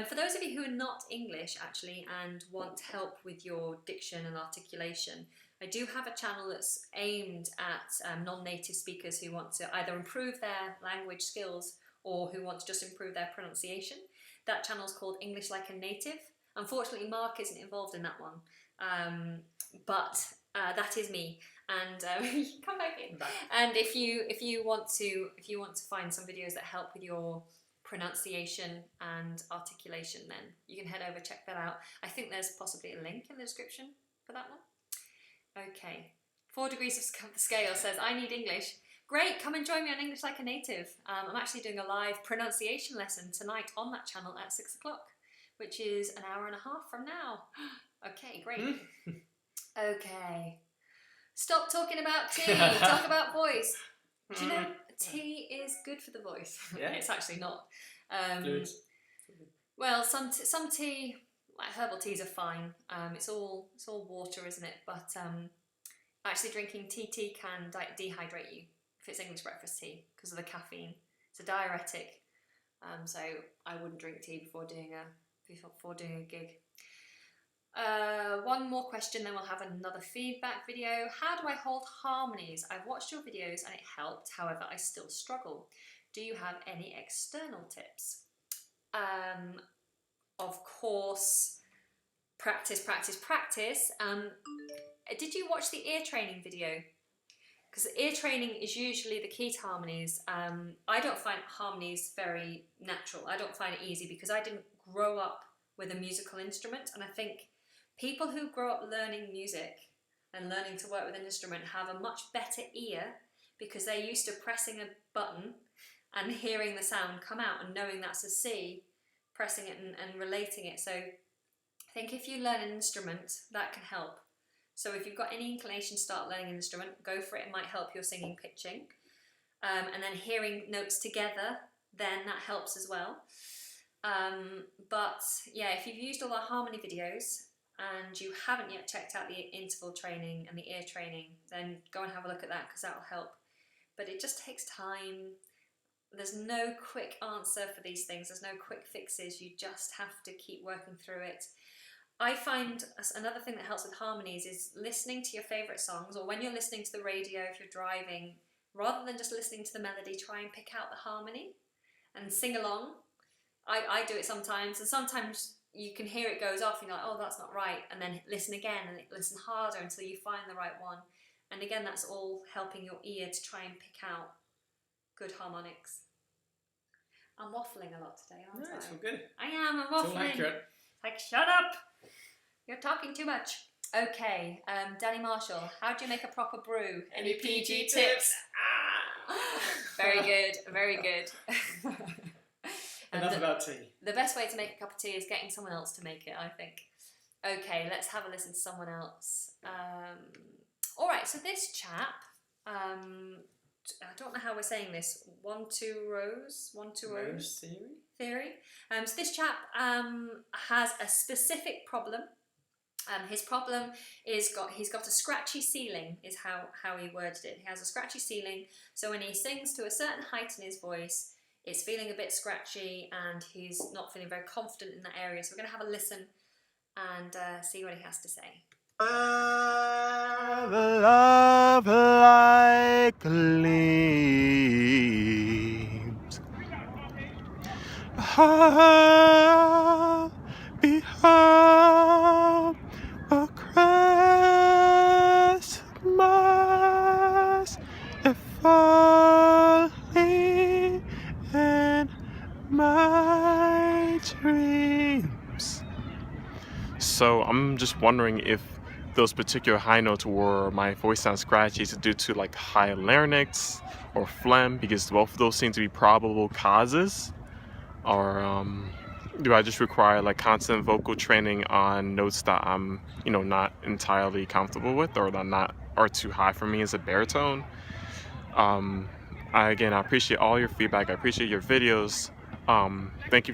For those of you who are not English, actually, and want help with your diction and articulation, I do have a channel that's aimed at non-native speakers who want to either improve their language skills or who want to just improve their pronunciation. That channel's called English Like a Native. Unfortunately, Mark isn't involved in that one, but that is me. And you can come back in. And if you want to find some videos that help with your pronunciation and articulation, then you can head over, check that out. I think there's possibly a link in the description for that one. Okay, 4 degrees of the scale says, I need English. Great, come and join me on English Like a Native. I'm actually doing a live pronunciation lesson tonight on that channel at 6 o'clock, which is an hour and a half from now. Okay, great. Okay. Stop talking about tea, talk about voice. Do you know, tea is good for the voice. Yeah. It's actually not. Fluids. Well, some tea, like herbal teas are fine. It's all water, isn't it? But actually drinking tea can dehydrate you if it's English breakfast tea because of the caffeine. It's a diuretic. So I wouldn't drink tea before doing a gig. One more question, then we'll have another feedback video. How do I hold harmonies? I've watched your videos and it helped, however I still struggle. Do you have any external tips? Of course, practice. Did you watch the ear training video? Because ear training is usually the key to harmonies. I don't find harmonies very natural. I don't find it easy because I didn't grow up with a musical instrument, and I think people who grow up learning music and learning to work with an instrument have a much better ear because they're used to pressing a button and hearing the sound come out and knowing that's a C, pressing it and relating it. So I think if you learn an instrument, that can help. So if you've got any inclination to start learning an instrument, go for it. It might help your singing pitching. and then hearing notes together, then that helps as well. But yeah, if you've used all our harmony videos and you haven't yet checked out the interval training and the ear training, then go and have a look at that, because that will help. But it just takes time. There's no quick answer for these things. There's no quick fixes. You just have to keep working through it. I find another thing that helps with harmonies is listening to your favourite songs, or when you're listening to the radio if you're driving, rather than just listening to the melody, try and pick out the harmony and sing along. I do it sometimes, and sometimes you can hear it goes off and you're like, oh, that's not right, and then listen again and listen harder until you find the right one. And again, that's all helping your ear to try and pick out good harmonics. I'm waffling a lot today, aren't I? No, it's all good. I am, I'm It's all waffling. accurate. Like, shut up! You're talking too much. Okay, Danny Marshall, how do you make a proper brew? Any PG tips? Very good, very good. Enough about tea. The best way to make a cup of tea is getting someone else to make it, I think. Okay, let's have a listen to someone else. Alright, so this chap, I don't know how we're saying this, Rose theory. So this chap has a specific problem. His problem is he's got a scratchy ceiling, is how he worded it. He has a scratchy ceiling, so when he sings to a certain height in his voice, it's feeling a bit scratchy and he's not feeling very confident in that area. So we're going to have a listen and see what he has to say. Love like leaves. Behold a Christmas, if only in my dreams. So I'm just wondering if those particular high notes where my voice sounds scratchy is due to like high larynx or phlegm, because both of those seem to be probable causes, or do I just require like constant vocal training on notes that I'm not entirely comfortable with, or that are too high for me as a baritone? I appreciate all your feedback. I appreciate your videos. Thank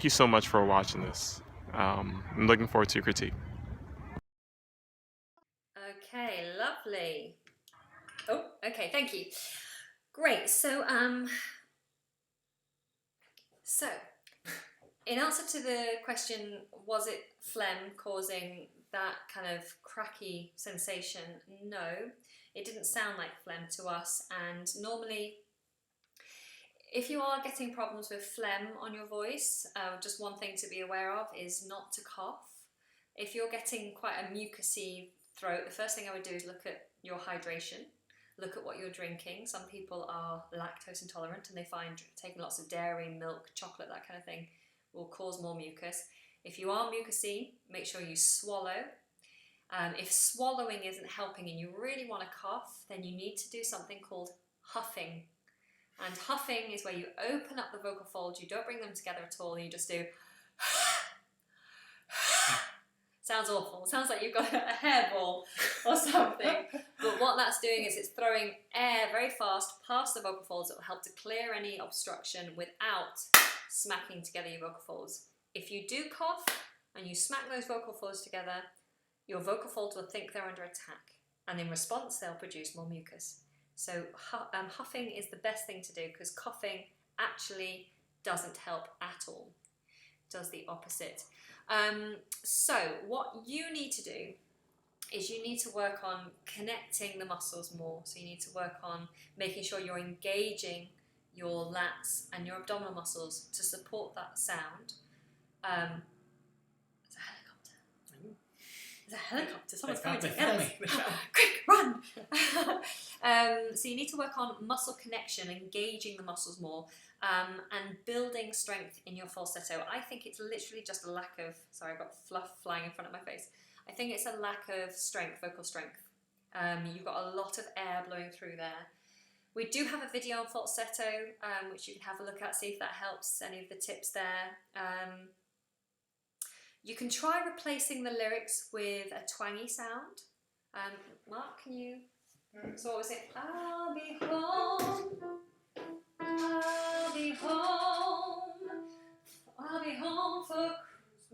you so much for watching this. I'm looking forward to your critique. Okay, lovely. Oh, okay, thank you. Great. So in answer to the question, was it phlegm causing that kind of cracky sensation? No, it didn't sound like phlegm to us. And normally, if you are getting problems with phlegm on your voice, just one thing to be aware of is not to cough. If you're getting quite a mucousy throat, the first thing I would do is look at your hydration, look at what you're drinking. Some people are lactose intolerant and they find taking lots of dairy, milk, chocolate, that kind of thing will cause more mucus. If you are mucousy, make sure you swallow. If swallowing isn't helping and you really want to cough, then you need to do something called huffing. And huffing is where you open up the vocal folds, you don't bring them together at all, you just do sounds awful. Sounds like you've got a hairball or something. But what that's doing is it's throwing air very fast past the vocal folds that will help to clear any obstruction without smacking together your vocal folds. If you do cough and you smack those vocal folds together, your vocal folds will think they're under attack, and in response they'll produce more mucus. So huffing is the best thing to do, because coughing actually doesn't help at all. It does the opposite. So what you need to do is you need to work on connecting the muscles more. So you need to work on making sure you're engaging your lats and your abdominal muscles to support that sound. There's a helicopter. There's a helicopter. Someone's coming to get us. Quick, run! So you need to work on muscle connection, engaging the muscles more, and building strength in your falsetto. I think it's literally just a lack of, sorry, I've got fluff flying in front of my face. I think it's a lack of strength, vocal strength. You've got a lot of air blowing through there. We do have a video on falsetto, which you can have a look at, see if that helps, any of the tips there. You can try replacing the lyrics with a twangy sound. Mark, can you So what was it? I'll be home. I'll be home. I'll be home for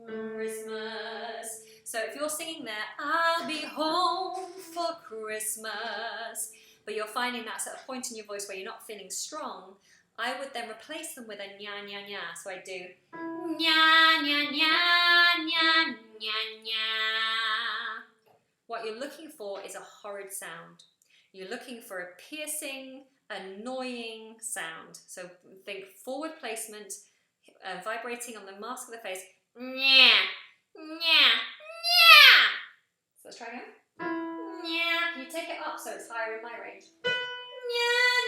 Christmas. So if you're singing there, I'll be home for Christmas, but you're finding that's at a point in your voice where you're not feeling strong, I would then replace them with a nya nya nya. So I do nya nya nya nya nya nya. What you're looking for is a horrid sound. You're looking for a piercing, annoying sound. So think forward placement, vibrating on the mask of the face. Nya, nya, nya. So let's try again. Nya. Can you take it up so it's higher in my range? Nya,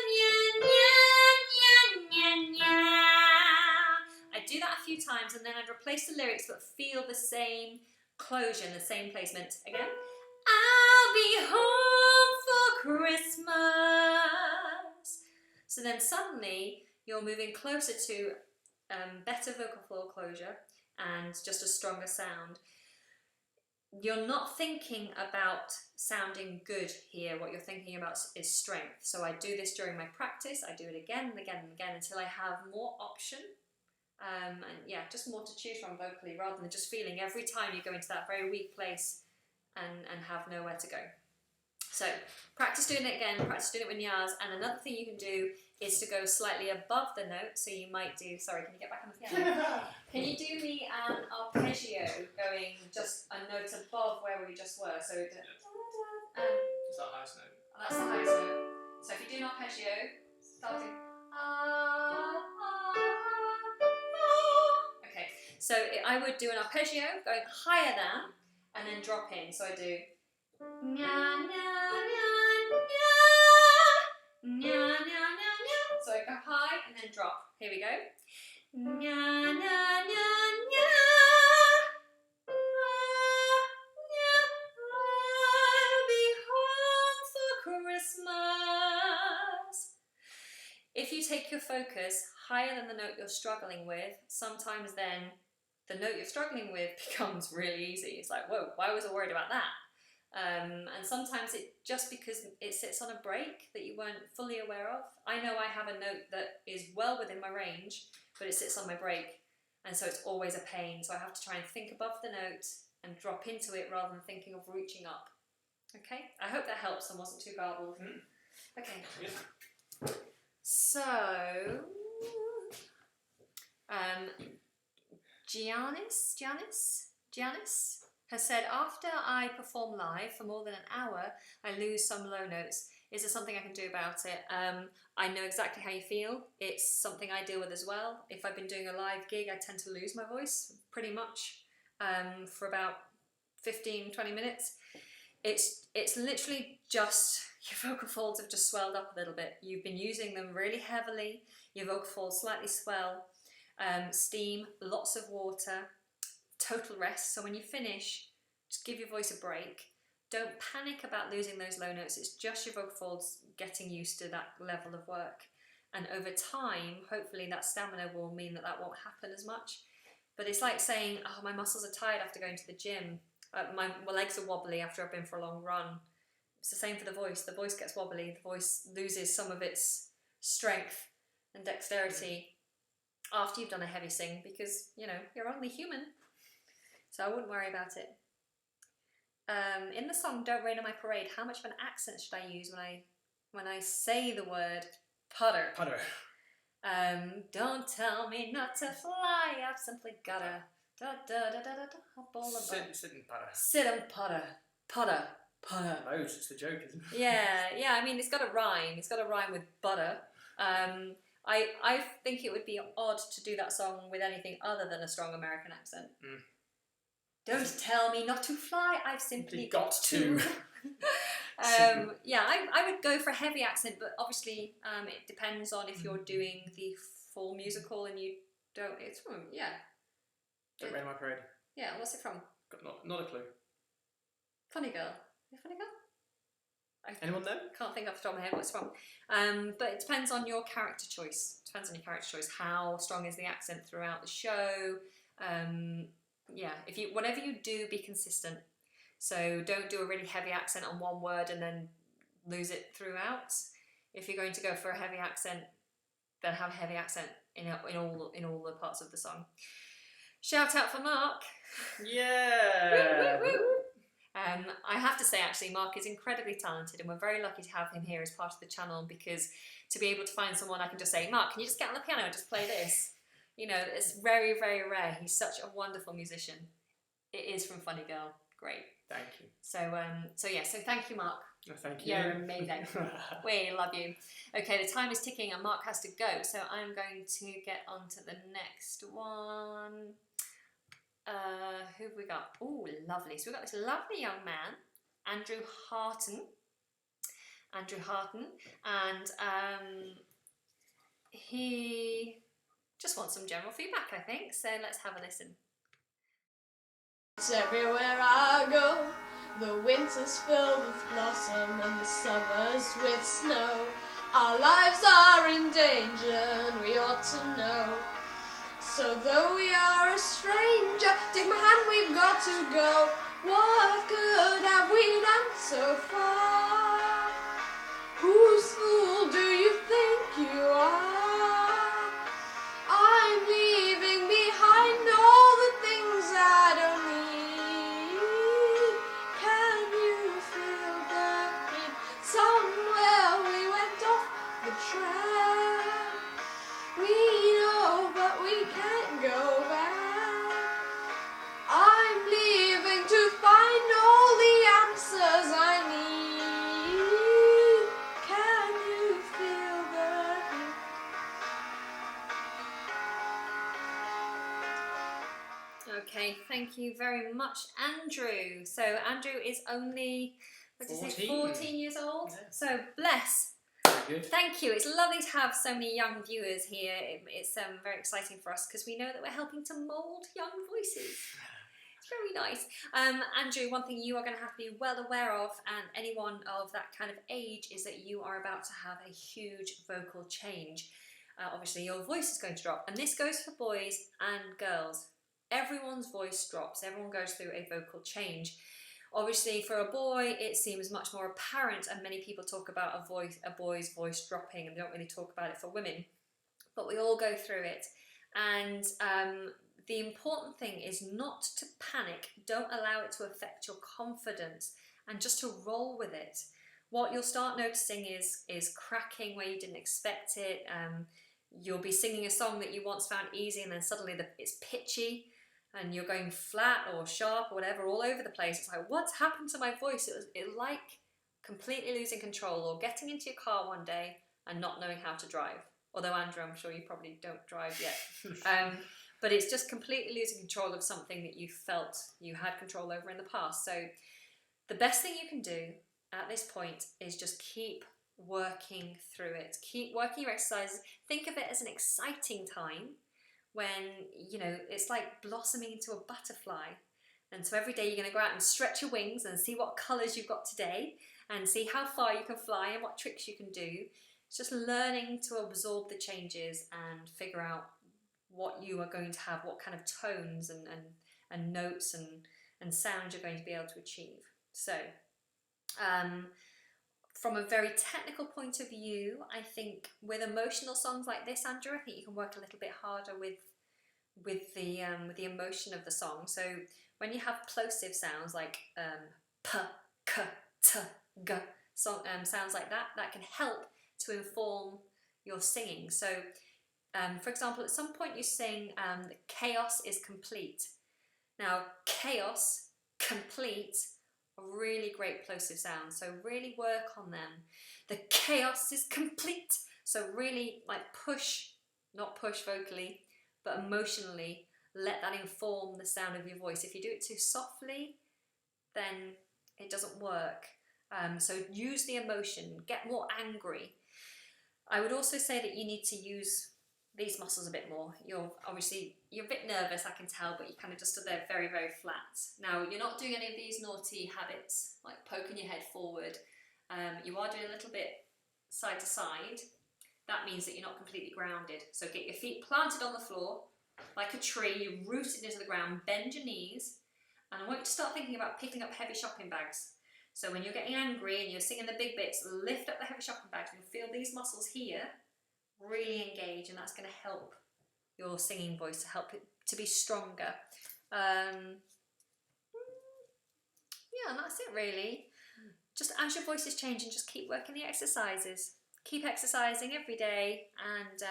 nya, nya, nya, nya, nya. I do that a few times and then I'd replace the lyrics but feel the same closure and the same placement. Again. I'll be home for Christmas. So then suddenly you're moving closer to better vocal fold closure and just a stronger sound. You're not thinking about sounding good here. What you're thinking about is strength. So I do this during my practice. I do it again and again and again until I have more option. And yeah, just more to choose from vocally rather than just feeling every time you go into that very weak place and have nowhere to go. So practice doing it again, practice doing it with nyas, and another thing you can do is to go slightly above the note. So you might do, sorry, can you get back on the piano? Can you do me an arpeggio going just a note above where we just were? So It's the highest note. that's the highest note. So if you do an arpeggio, starting okay, so I would do an arpeggio going higher than and then drop in. So I do nya nya nya nya nya nya nya nya. So I go high and then drop. Here we go. Nya nya nya nya. I'll be home for Christmas. If you take your focus higher than the note you're struggling with, sometimes then the note you're struggling with becomes really easy. It's like, whoa, why was I worried about that? And sometimes it just because it sits on a break that you weren't fully aware of. I know I have a note that is well within my range, but it sits on my break, and so it's always a pain. So I have to try and think above the note and drop into it rather than thinking of reaching up. Okay, I hope that helps and wasn't too garbled. Okay, so Giannis has said, after I perform live for more than an hour, I lose some low notes. Is there something I can do about it? I know exactly how you feel. It's something I deal with as well. If I've been doing a live gig, I tend to lose my voice pretty much for about 15-20 minutes. It's literally just your vocal folds have just swelled up a little bit. You've been using them really heavily. Your vocal folds slightly swell. Steam, lots of water, total rest. So when you finish, just give your voice a break. Don't panic about losing those low notes. It's just your vocal folds getting used to that level of work. And over time, hopefully that stamina will mean that that won't happen as much. But it's like saying, oh, my muscles are tired after going to the gym. My legs are wobbly after I've been for a long run. It's the same for the voice. The voice gets wobbly. The voice loses some of its strength and dexterity after you've done a heavy sing because, you know, you're only human. So I wouldn't worry about it. In the song Don't Rain on My Parade, how much of an accent should I use when I say the word putter? Putter. Don't tell me not to fly, I've simply gotta da da da da da da hop all about. Sit and putter. Sit and putter. Putter. Putter. Loads, it's the joke, isn't it? Yeah, I mean it's got a rhyme. It's got a rhyme with butter. I think it would be odd to do that song with anything other than a strong American accent. Don't tell me not to fly, I've simply got to. Yeah, I would go for a heavy accent, but obviously it depends on if you're doing the full musical and you don't. It's from, yeah. Don't Rain on My Parade. Yeah, what's it from? Got not a clue. Funny Girl. Is it Funny Girl? Anyone know? Can't think off the top of my head what it's from. But it depends on your character choice. Depends on your character choice. How strong is the accent throughout the show? Yeah, whatever you do, be consistent. So don't do a really heavy accent on one word and then lose it throughout. If you're going to go for a heavy accent, then have a heavy accent in all the parts of the song. Shout out for Mark. Yeah. Woo, woo, woo. I have to say, actually, Mark is incredibly talented, and we're very lucky to have him here as part of the channel, because to be able to find someone I can just say, Mark, can you just get on the piano and just play this? You know, it's very, very rare. He's such a wonderful musician. It is from Funny Girl. Great. Thank you. So thank you, Mark. Oh, thank you. You're amazing. We love you. Okay, the time is ticking and Mark has to go, so I'm going to get on to the next one. Who have we got? Oh, lovely. So we've got this lovely young man, Andrew Harton. And he just wants some general feedback, I think. So let's have a listen. It's everywhere I go. The winter's filled with blossom and the summer's with snow. Our lives are in danger and we ought to know. So though we are a stranger, take my hand, we've got to go. What good have we done so far? Whose fool do you think you are? I'm leaving behind all the things I don't need. Can you feel the heat? Somewhere we went off the track. We know, but we can't go back. I'm leaving to find all the answers I need. Can you feel the heat? Okay, thank you very much, Andrew. So Andrew is only, what did you say, 14 years old? Yeah. So bless. Very good. Thank you. It's lovely to have so many young viewers here. It's very exciting for us because we know that we're helping to mould young voices. It's very nice. Andrew, one thing you are going to have to be well aware of, and anyone of that kind of age, is that you are about to have a huge vocal change. Obviously, your voice is going to drop, and this goes for boys and girls. Everyone's voice drops. Everyone goes through a vocal change. Obviously, for a boy, it seems much more apparent, and many people talk about a boy's voice dropping, and they don't really talk about it for women. But we all go through it, and the important thing is not to panic. Don't allow it to affect your confidence, and just to roll with it. What you'll start noticing is cracking where you didn't expect it. You'll be singing a song that you once found easy, and then suddenly it's pitchy, and you're going flat or sharp or whatever all over the place. It's like, what's happened to my voice? It was like completely losing control, or getting into your car one day and not knowing how to drive. Although, Andrew, I'm sure you probably don't drive yet. But it's just completely losing control of something that you felt you had control over in the past. So the best thing you can do at this point is just keep working through it. Keep working your exercises. Think of it as an exciting time, when, you know, it's like blossoming into a butterfly. And so every day you're going to go out and stretch your wings and see what colours you've got today, and see how far you can fly and what tricks you can do. It's just learning to absorb the changes and figure out what you are going to have, what kind of tones and notes and sounds you're going to be able to achieve. So from a very technical point of view, I think with emotional songs like this, Andrew, I think you can work a little bit harder with the emotion of the song. So when you have plosive sounds like p, k, t, g, sounds like that, that can help to inform your singing. So for example, at some point you sing chaos is complete. Now, chaos, complete, really great plosive sounds, so really work on them. The chaos is complete, so really like not push vocally, but emotionally let that inform the sound of your voice. If you do it too softly, then it doesn't work. So use the emotion, get more angry. I would also say that you need to use these muscles a bit more. You're a bit nervous, I can tell, but you kind of just stood there very, very flat. Now, you're not doing any of these naughty habits, like poking your head forward. You are doing a little bit side to side. That means that you're not completely grounded. So get your feet planted on the floor, like a tree, you're rooted into the ground, bend your knees, and I want you to start thinking about picking up heavy shopping bags. So when you're getting angry and you're singing the big bits, lift up the heavy shopping bags. You'll feel these muscles here really engage, and that's going to help your singing voice, to help it to be stronger. Yeah, and that's it really. Just as your voice is changing, just keep working the exercises. Keep exercising every day, and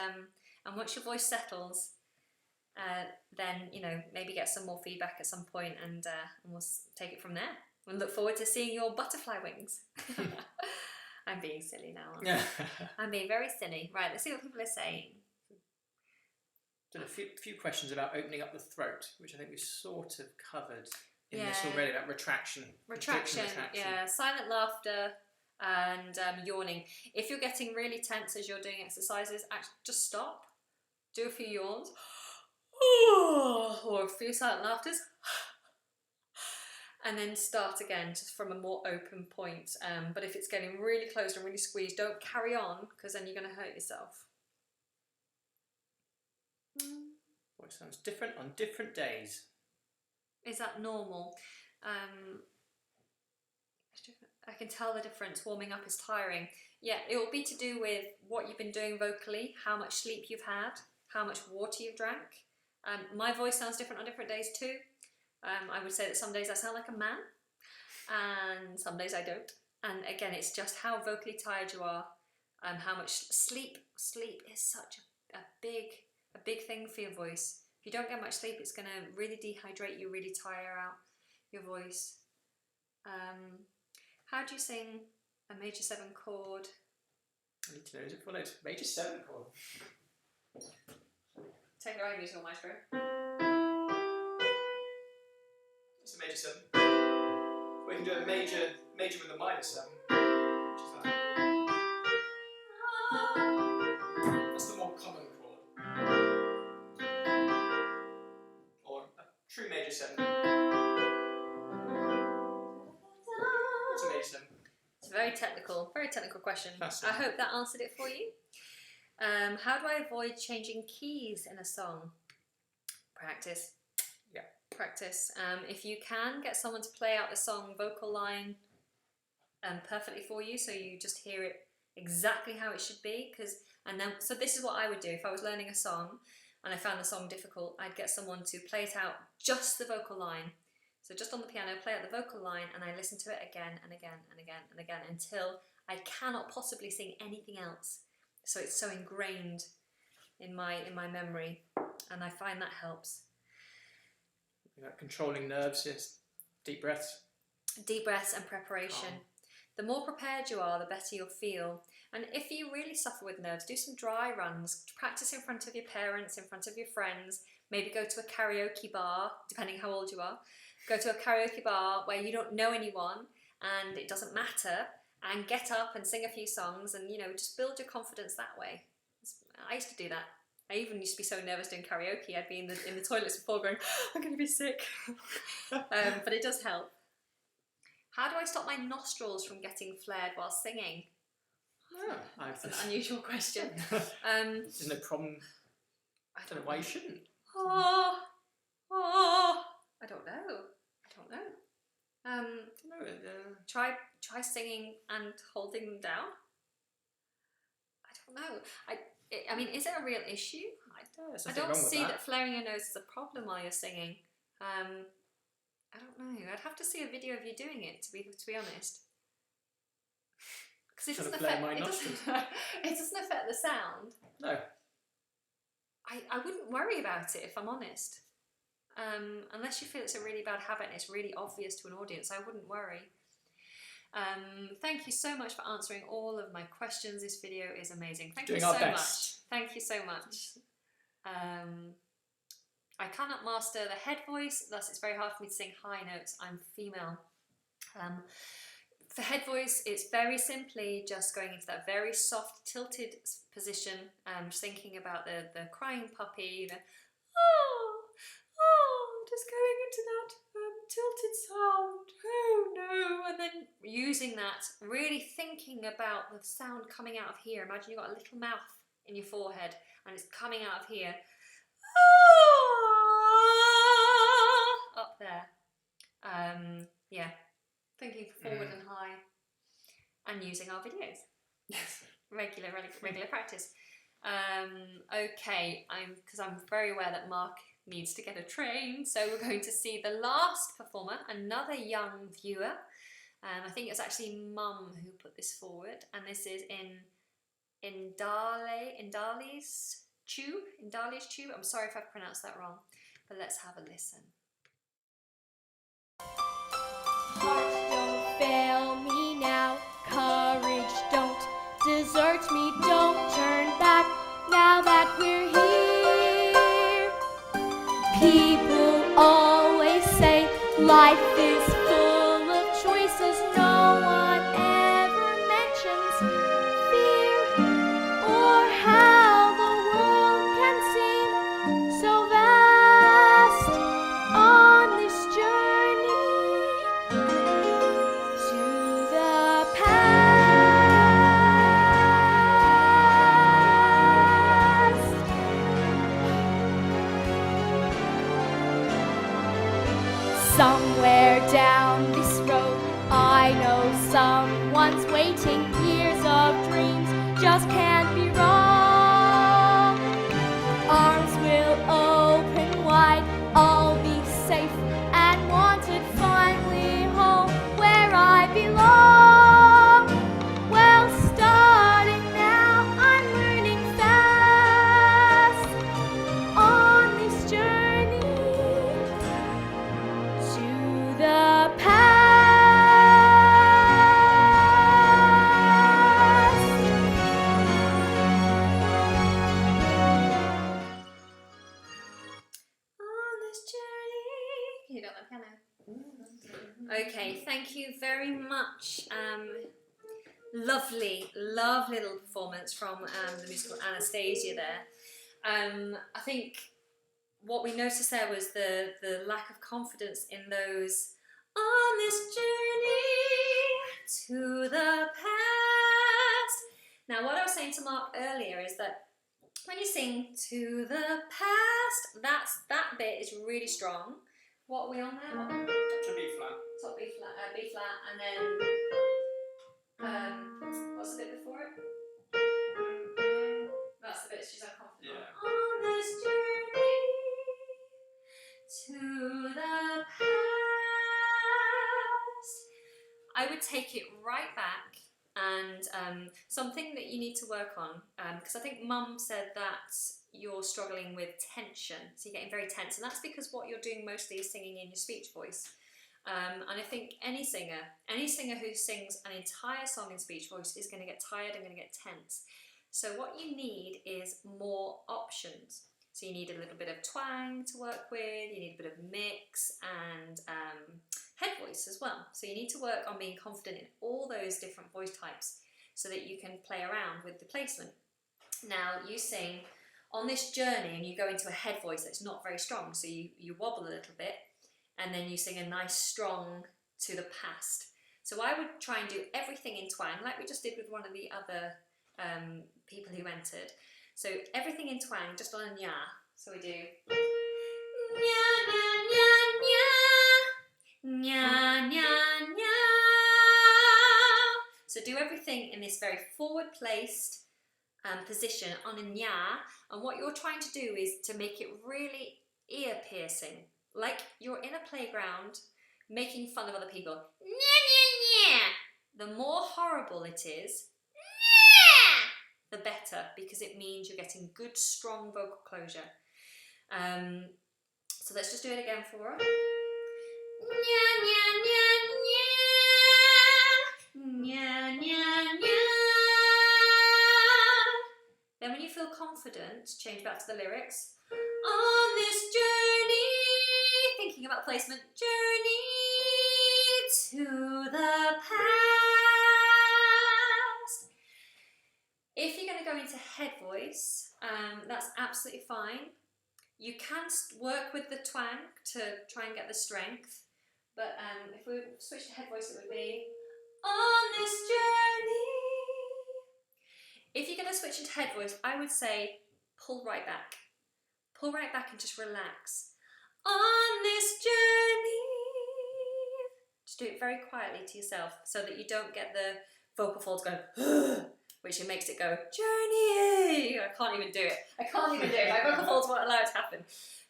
once your voice settles, then maybe get some more feedback at some point, and we'll take it from there. We'll look forward to seeing your butterfly wings. I'm being silly now. I'm being very silly. Right, let's see what people are saying. Done a few questions about opening up the throat, which I think we sort of covered in this Yeah. already, about retraction. Retraction, yeah, silent laughter and yawning. If you're getting really tense as you're doing exercises, just stop, do a few yawns, or a few silent laughters, and then start again, just from a more open point. But if it's getting really closed and really squeezed, don't carry on, because then you're going to hurt yourself. Voice sounds different on different days. Is that normal? I can tell the difference. Warming up is tiring. Yeah, it will be to do with what you've been doing vocally, how much sleep you've had, how much water you've drank. My voice sounds different on different days too. I would say that some days I sound like a man, and some days I don't. And again, it's just how vocally tired you are, how much sleep. Sleep is such a big thing for your voice. If you don't get much sleep, it's going to really dehydrate you, really tire out your voice. How do you sing a major 7 chord? I need to know, is it followed? Major 7 chord. Take your own musical maestro. It's a major 7. We can do a major with a minor 7. Which is that. That's the more common chord. Or a true major 7. What's a major 7? It's a very technical question. I Fascinating. hope that answered it for you. How do I avoid changing keys in a song? Practice. Yeah. Practice. If you can, get someone to play out the song vocal line perfectly for you, so you just hear it exactly how it should be. So this is what I would do if I was learning a song and I found the song difficult. I'd get someone to play it out just the vocal line. So just on the piano, play out the vocal line, and I listen to it again and again and again and again until I cannot possibly sing anything else. So it's so ingrained in my memory, and I find that helps. Controlling nerves is deep breaths. Deep breaths and preparation. The more prepared you are, the better you'll feel. And if you really suffer with nerves, do some dry runs. Practice in front of your parents, in front of your friends. Maybe go to a karaoke bar, depending how old you are. Go to a karaoke bar where you don't know anyone and it doesn't matter, and get up and sing a few songs, and just build your confidence that way. I used to do that. I even used to be so nervous doing karaoke. I'd be in the toilets before going, I'm going to be sick. But it does help. How do I stop my nostrils from getting flared while singing? That's an unusual question. There's no problem. I don't know why you shouldn't. I don't know. Try singing and holding them down. I don't know. I mean, is it a real issue? I don't see that flaring your nose is a problem while you're singing. I don't know. I'd have to see a video of you doing it to be honest. Because it doesn't affect the sound. No. I wouldn't worry about it if I'm honest. Unless you feel it's a really bad habit and it's really obvious to an audience, I wouldn't worry. Thank you so much for answering all of my questions. This video is amazing. Thank you so much. Thank you so much. I cannot master the head voice, thus it's very hard for me to sing high notes. I'm female. For head voice, it's very simply just going into that very soft, tilted position, just thinking about the crying puppy, just going into that tilted sound, oh no, and then using that, really thinking about the sound coming out of here. Imagine you've got a little mouth in your forehead and it's coming out of here, up there. Yeah, thinking forward and high, and using our videos. Yes. Regular practice. Okay, because I'm very aware that Mark needs to get a train, so we're going to see the last performer, another young viewer. I think it's actually Mum who put this forward, and this is in Dali's Tube. I'm sorry if I've pronounced that wrong, but let's have a listen. Heart, don't fail me now. Courage, don't desert me. Don't turn back now that we're here. People always say life is full of choices. No one ever mentions fear or how the world can seem so vast on this journey to the past. Somewhere down this road, I know someone's waiting. Years of dreams just can't be wrong. Arms will open wide, I'll be safe and wanted. Finally home where I belong. Well, starting now, I'm learning fast on this journey to the past. On this journey. You got that piano. Okay, thank you very much. Lovely little performance from the musical Anastasia there. I think what we noticed there was the lack of confidence in those on this journey to the past. Now, what I was saying to Mark earlier is that when you sing to the past, that bit is really strong. What are we on there? To B flat. Top B flat, and then what's the bit before it? That's the bit she's unconfident on. Yeah. On this journey to the past, I would take it right back, and something that you need to work on, because I think Mum said that you're struggling with tension, so you're getting very tense, and that's because what you're doing mostly is singing in your speech voice. And I think any singer who sings an entire song in speech voice is going to get tired and going to get tense. So what you need is more options. So you need a little bit of twang to work with, you need a bit of mix, and head voice as well. So you need to work on being confident in all those different voice types so that you can play around with the placement. Now you sing on this journey and you go into a head voice that's not very strong, so you wobble a little bit, and then you sing a nice strong to the past. So I would try and do everything in twang, like we just did with one of the other people who entered. So everything in twang, just on a nya. So we do nya nya nya nya nya nya nya. So do everything in this very forward placed position on a nya, and what you're trying to do is to make it really ear piercing, like you're in a playground making fun of other people. Nya nya nya. The more horrible it is, the better, because it means you're getting good strong vocal closure. So let's just do it again for her. Nya nya nya nya nya nya nya. Then when you feel confident, change back to the lyrics. On this journey, thinking about placement, journey to the past. If you're going to go into head voice, that's absolutely fine. You can work with the twang to try and get the strength, but if we switch to head voice, it would be on this journey. If you're going to switch into head voice, I would say pull right back. Pull right back and just relax. On this journey Just do it very quietly to yourself so that you don't get the vocal folds going, which it makes it go, journey. I can't even do it. My vocal folds won't allow it to happen.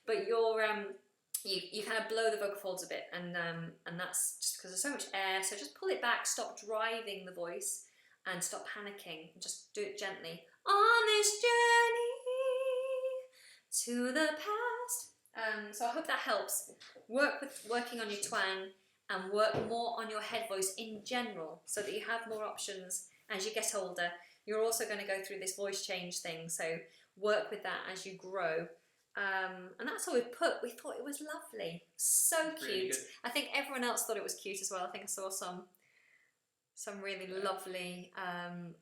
But you kind of blow the vocal folds a bit, and that's just because there's so much air. So just pull it back, stop driving the voice, and stop panicking. And just do it gently. On this journey to the past. So I hope that helps. Working on your twang and work more on your head voice in general, so that you have more options as you get older. You're also going to go through this voice change thing, so work with that as you grow. And that's all we put. We thought it was lovely, so cute. Really good. I think everyone else thought it was cute as well. I think I saw some really lovely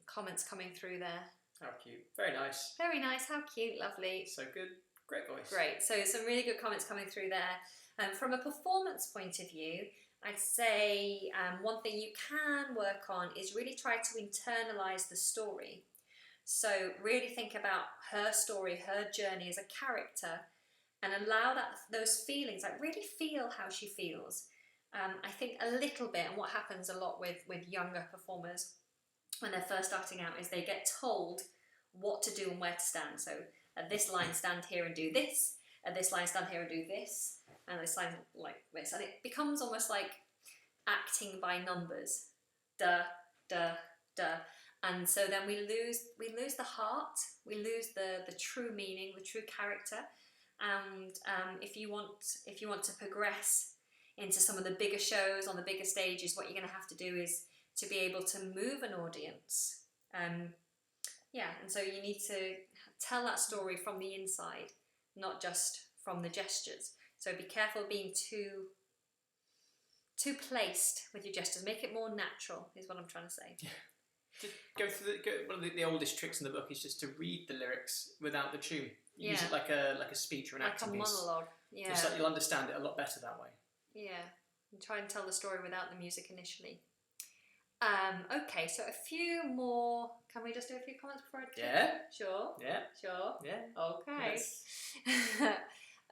comments coming through there. How cute. Very nice. Very nice. How cute. Lovely. So good. Great voice. Great. So some really good comments coming through there. From a performance point of view, I'd say one thing you can work on is really try to internalize the story. So really think about her story, her journey as a character, and allow those feelings, like really feel how she feels. I think a little bit, and what happens a lot with younger performers when they're first starting out is they get told what to do and where to stand. So at this line, stand here and do this. At this line, stand here and do this. And this line like this. And it becomes almost like acting by numbers. Duh, duh, duh. And so then we lose the heart, we lose the true meaning, the true character. And if you want to progress into some of the bigger shows on the bigger stages, what you're going to have to do is to be able to move an audience. And so you need to tell that story from the inside, not just from the gestures. So be careful being too placed with your gestures. Make it more natural, is what I'm trying to say. Yeah. One of the oldest tricks in the book is just to read the lyrics without the tune. Use it like a speech or an acting piece. Like a monologue. Yeah. Just like you'll understand it a lot better that way. Yeah. And try and tell the story without the music initially. Okay, so a few more. Can we just do a few comments before I Yeah. Sure. Yeah. Sure. Yeah. Okay. Yes.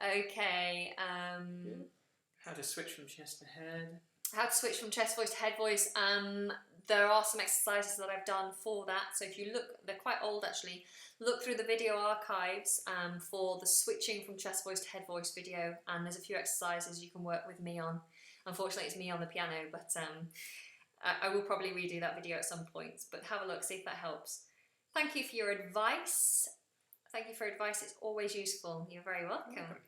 Okay. How to switch from chest to head. How to switch from chest voice to head voice. There are some exercises that I've done for that. So if you look, they're quite old actually. Look through the video archives for the switching from chest voice to head voice video, and there's a few exercises you can work with me on. Unfortunately, it's me on the piano, but I will probably redo that video at some point. But have a look, see if that helps. Thank you for your advice. Thank you for advice. It's always useful. You're very welcome.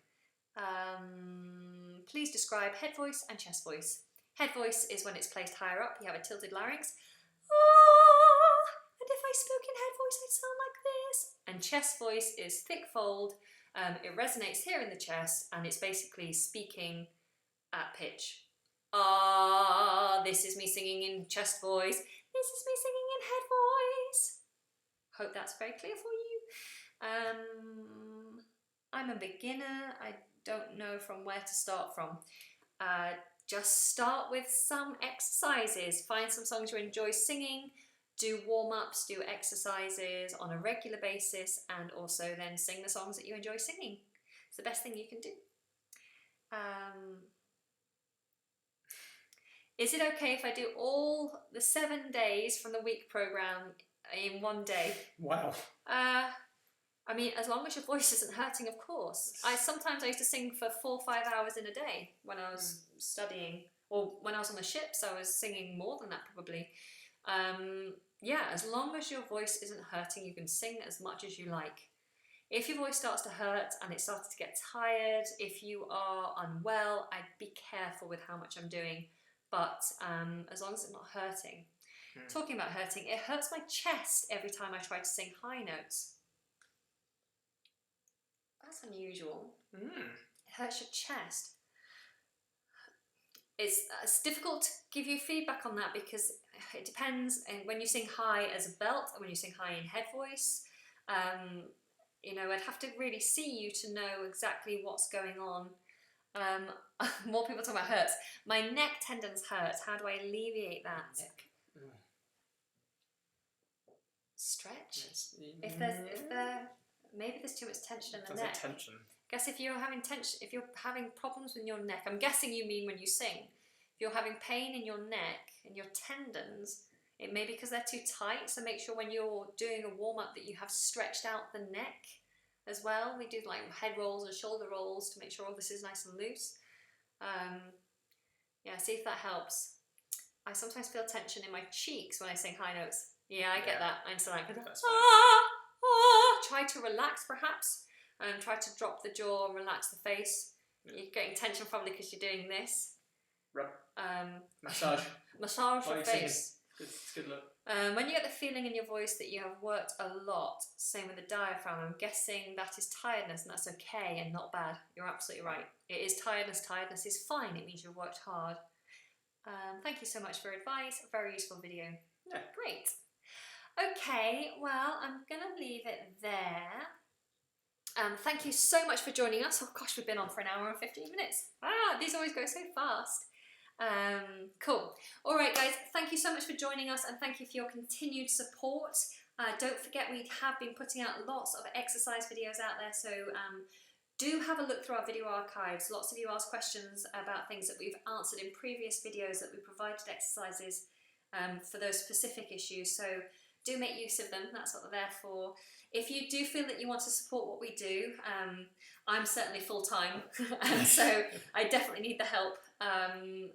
Please describe head voice and chest voice. Head voice is when it's placed higher up. You have a tilted larynx. And if I spoke in head voice, I'd sound like this. And chest voice is thick fold. It resonates here in the chest, and it's basically speaking at pitch. This is me singing in chest voice. This is me singing in head voice. Hope that's very clear for you. I'm a beginner. I don't know from where to start from. Just start with some exercises. Find some songs you enjoy singing, do warm-ups, do exercises on a regular basis, and also then sing the songs that you enjoy singing. It's the best thing you can do. Is it okay if I do all the 7 days from the week program in one day? Wow. I mean, as long as your voice isn't hurting, of course. Sometimes I used to sing for 4 or 5 hours in a day when I was studying, or when I was on the ships, I was singing more than that probably. As long as your voice isn't hurting, you can sing as much as you like. If your voice starts to hurt and it starts to get tired, if you are unwell, I'd be careful with how much I'm doing. But as long as it's not hurting. Talking about hurting, it hurts my chest every time I try to sing high notes. That's unusual. It hurts your chest. It's difficult to give you feedback on that because it depends. And when you sing high as a belt and when you sing high in head voice, I'd have to really see you to know exactly what's going on. More people talk about hurts. My neck tendons hurt. How do I alleviate that? Neck. Stretch. Maybe there's too much tension in the neck. Tension. Guess if you're having problems with your neck, I'm guessing you mean when you sing. If you're having pain in your neck and your tendons, it may be because they're too tight, so make sure when you're doing a warm-up that you have stretched out the neck as well. We do like head rolls and shoulder rolls to make sure all this is nice and loose. Yeah, see if that helps. I sometimes feel tension in my cheeks when I sing high notes. Yeah, I get that. I'm so like, try to relax perhaps, and try to drop the jaw, relax the face. You're getting tension probably because you're doing this. Rub. Massage. Massage While your you're face. Good, it's good look. When you get the feeling in your voice that you have worked a lot, same with the diaphragm, I'm guessing that is tiredness, and that's okay and not bad. You're absolutely right. It is tiredness. Tiredness is fine. It means you've worked hard. Thank you so much for your advice. A very useful video. Yeah. Great. Okay, well, I'm going to leave it there. Thank you so much for joining us. Oh gosh, we've been on for an hour and 15 minutes. These always go so fast. Cool. All right, guys, thank you so much for joining us, and thank you for your continued support. Don't forget, we have been putting out lots of exercise videos out there, so do have a look through our video archives. Lots of you asked questions about things that we've answered in previous videos that we provided exercises for those specific issues, so do make use of them. That's what they're there for. If you do feel that you want to support what we do, I'm certainly full-time, and so I definitely need the help. And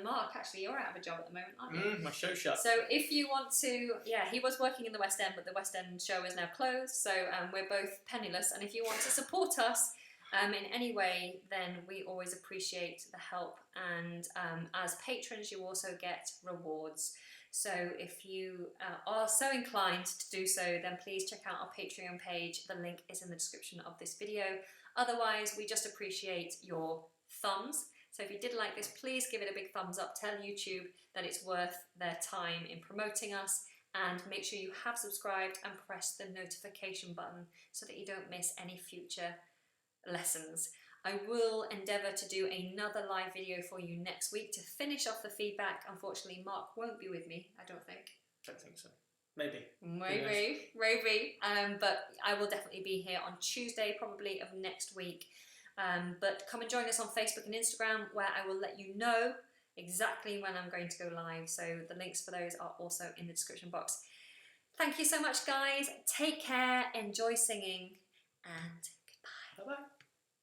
Mark, actually, you're out of a job at the moment, aren't you? My show's shut. So if you want to, yeah, he was working in the West End, but the West End show is now closed, so we're both penniless, and if you want to support us in any way, then we always appreciate the help, and as patrons you also get rewards. So if you are so inclined to do so, then please check out our Patreon page. The link is in the description of this video. Otherwise, we just appreciate your thumbs. So if you did like this, please give it a big thumbs up. Tell YouTube that it's worth their time in promoting us, and make sure you have subscribed and press the notification button so that you don't miss any future lessons. I will endeavour to do another live video for you next week to finish off the feedback. Unfortunately, Mark won't be with me, I don't think. Don't think so. Maybe. Maybe. But I will definitely be here on Tuesday, probably of next week. But come and join us on Facebook and Instagram, where I will let you know exactly when I'm going to go live. So the links for those are also in the description box. Thank you so much, guys. Take care, enjoy singing, and goodbye. Bye-bye.